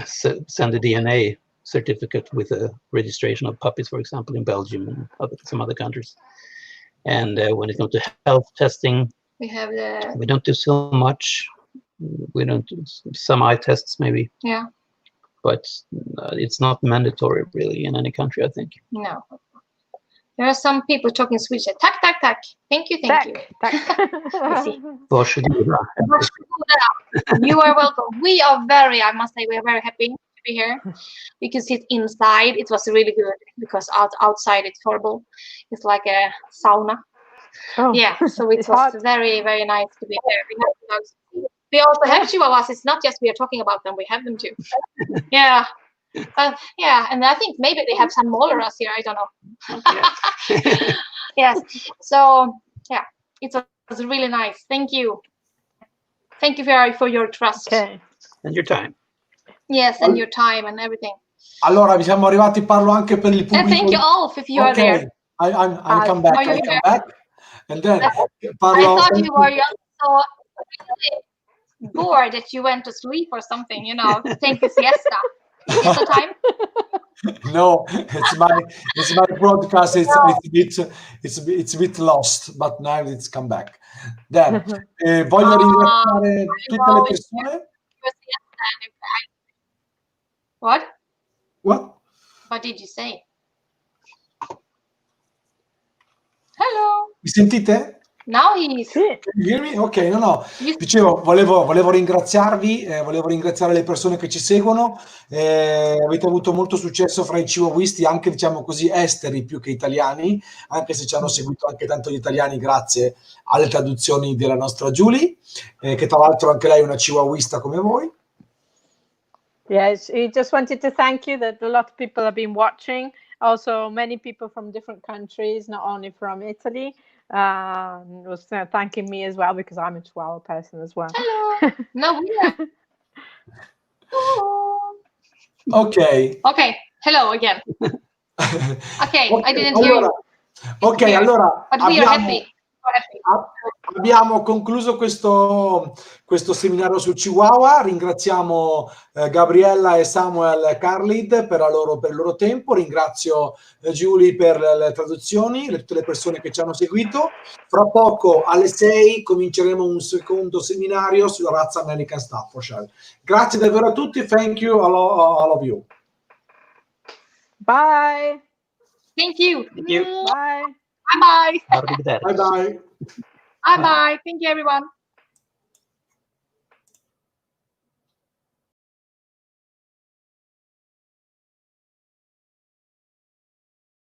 S4: send a DNA certificate with a registration of puppies, for example, in Belgium and some other countries. And when it comes to health testing, we don't do so much. We don't do some eye tests maybe.
S2: Yeah.
S4: But it's not mandatory really in any country, I think.
S2: No. There are some people talking Swedish. Tack, tack, tack. Thank you, thank you.
S3: Tack.
S4: Varsågoda.
S2: You are welcome. We are I must say, we are very happy to be here. We can sit inside. It was really good because outside it's horrible. It's like a sauna.
S3: Oh.
S2: Yeah, so it was very, very nice to be here. We also have Chihuahuas. It's not just we are talking about them. We have them too. Yeah. Yeah, and I think maybe they have some molars here. I don't know. Yes. So yeah, it was really nice. Thank you. Thank you for your trust.
S3: Okay.
S4: And your time.
S2: Yes, and your time and everything.
S1: Allora, siamo arrivati, parlo anche per il pubblico.
S2: And thank you all if you are there.
S1: I'll come back. I'll come back. And then parlo.
S2: I thought you were so really bored that you went to sleep or something, take a siesta. Siesta time?
S1: No, it's my broadcast. It's a bit lost, but now it's come back. Then voglio ringraziare tutte le persone.
S2: What?
S1: What?
S2: What did you say? Hello.
S1: Mi sentite?
S2: Now he's...
S1: Can you hear me? Ok, no. Dicevo, volevo ringraziarvi, volevo ringraziare le persone che ci seguono. Avete avuto molto successo fra i chihuahuisti, anche diciamo così esteri più che italiani, anche se ci hanno seguito anche tanto gli italiani grazie alle traduzioni della nostra Julie, che tra l'altro anche lei è una chihuahuista come voi.
S3: Yes, we just wanted to thank you that a lot of people have been watching. Also, many people from different countries, not only from Italy. Was thanking me as well because I'm a Chihuahua person as well.
S2: Hello. No, we are.
S1: Ok.
S2: Hello again. Okay, I didn't hear you.
S1: Ok, allora
S2: but we are happy.
S1: Abbiamo concluso questo seminario sul Chihuahua. Ringraziamo Gabriella e Samuel Carlid per il loro tempo. Ringrazio Julie per le traduzioni, tutte le persone che ci hanno seguito. Fra poco alle 6 cominceremo un secondo seminario sulla razza American Staffordshire. Grazie davvero a tutti. Thank you all of you.
S3: Bye.
S2: Thank you.
S3: Bye.
S2: Bye-bye.
S4: Bye-bye.
S1: Bye-bye.
S2: Bye-bye. Thank you, everyone.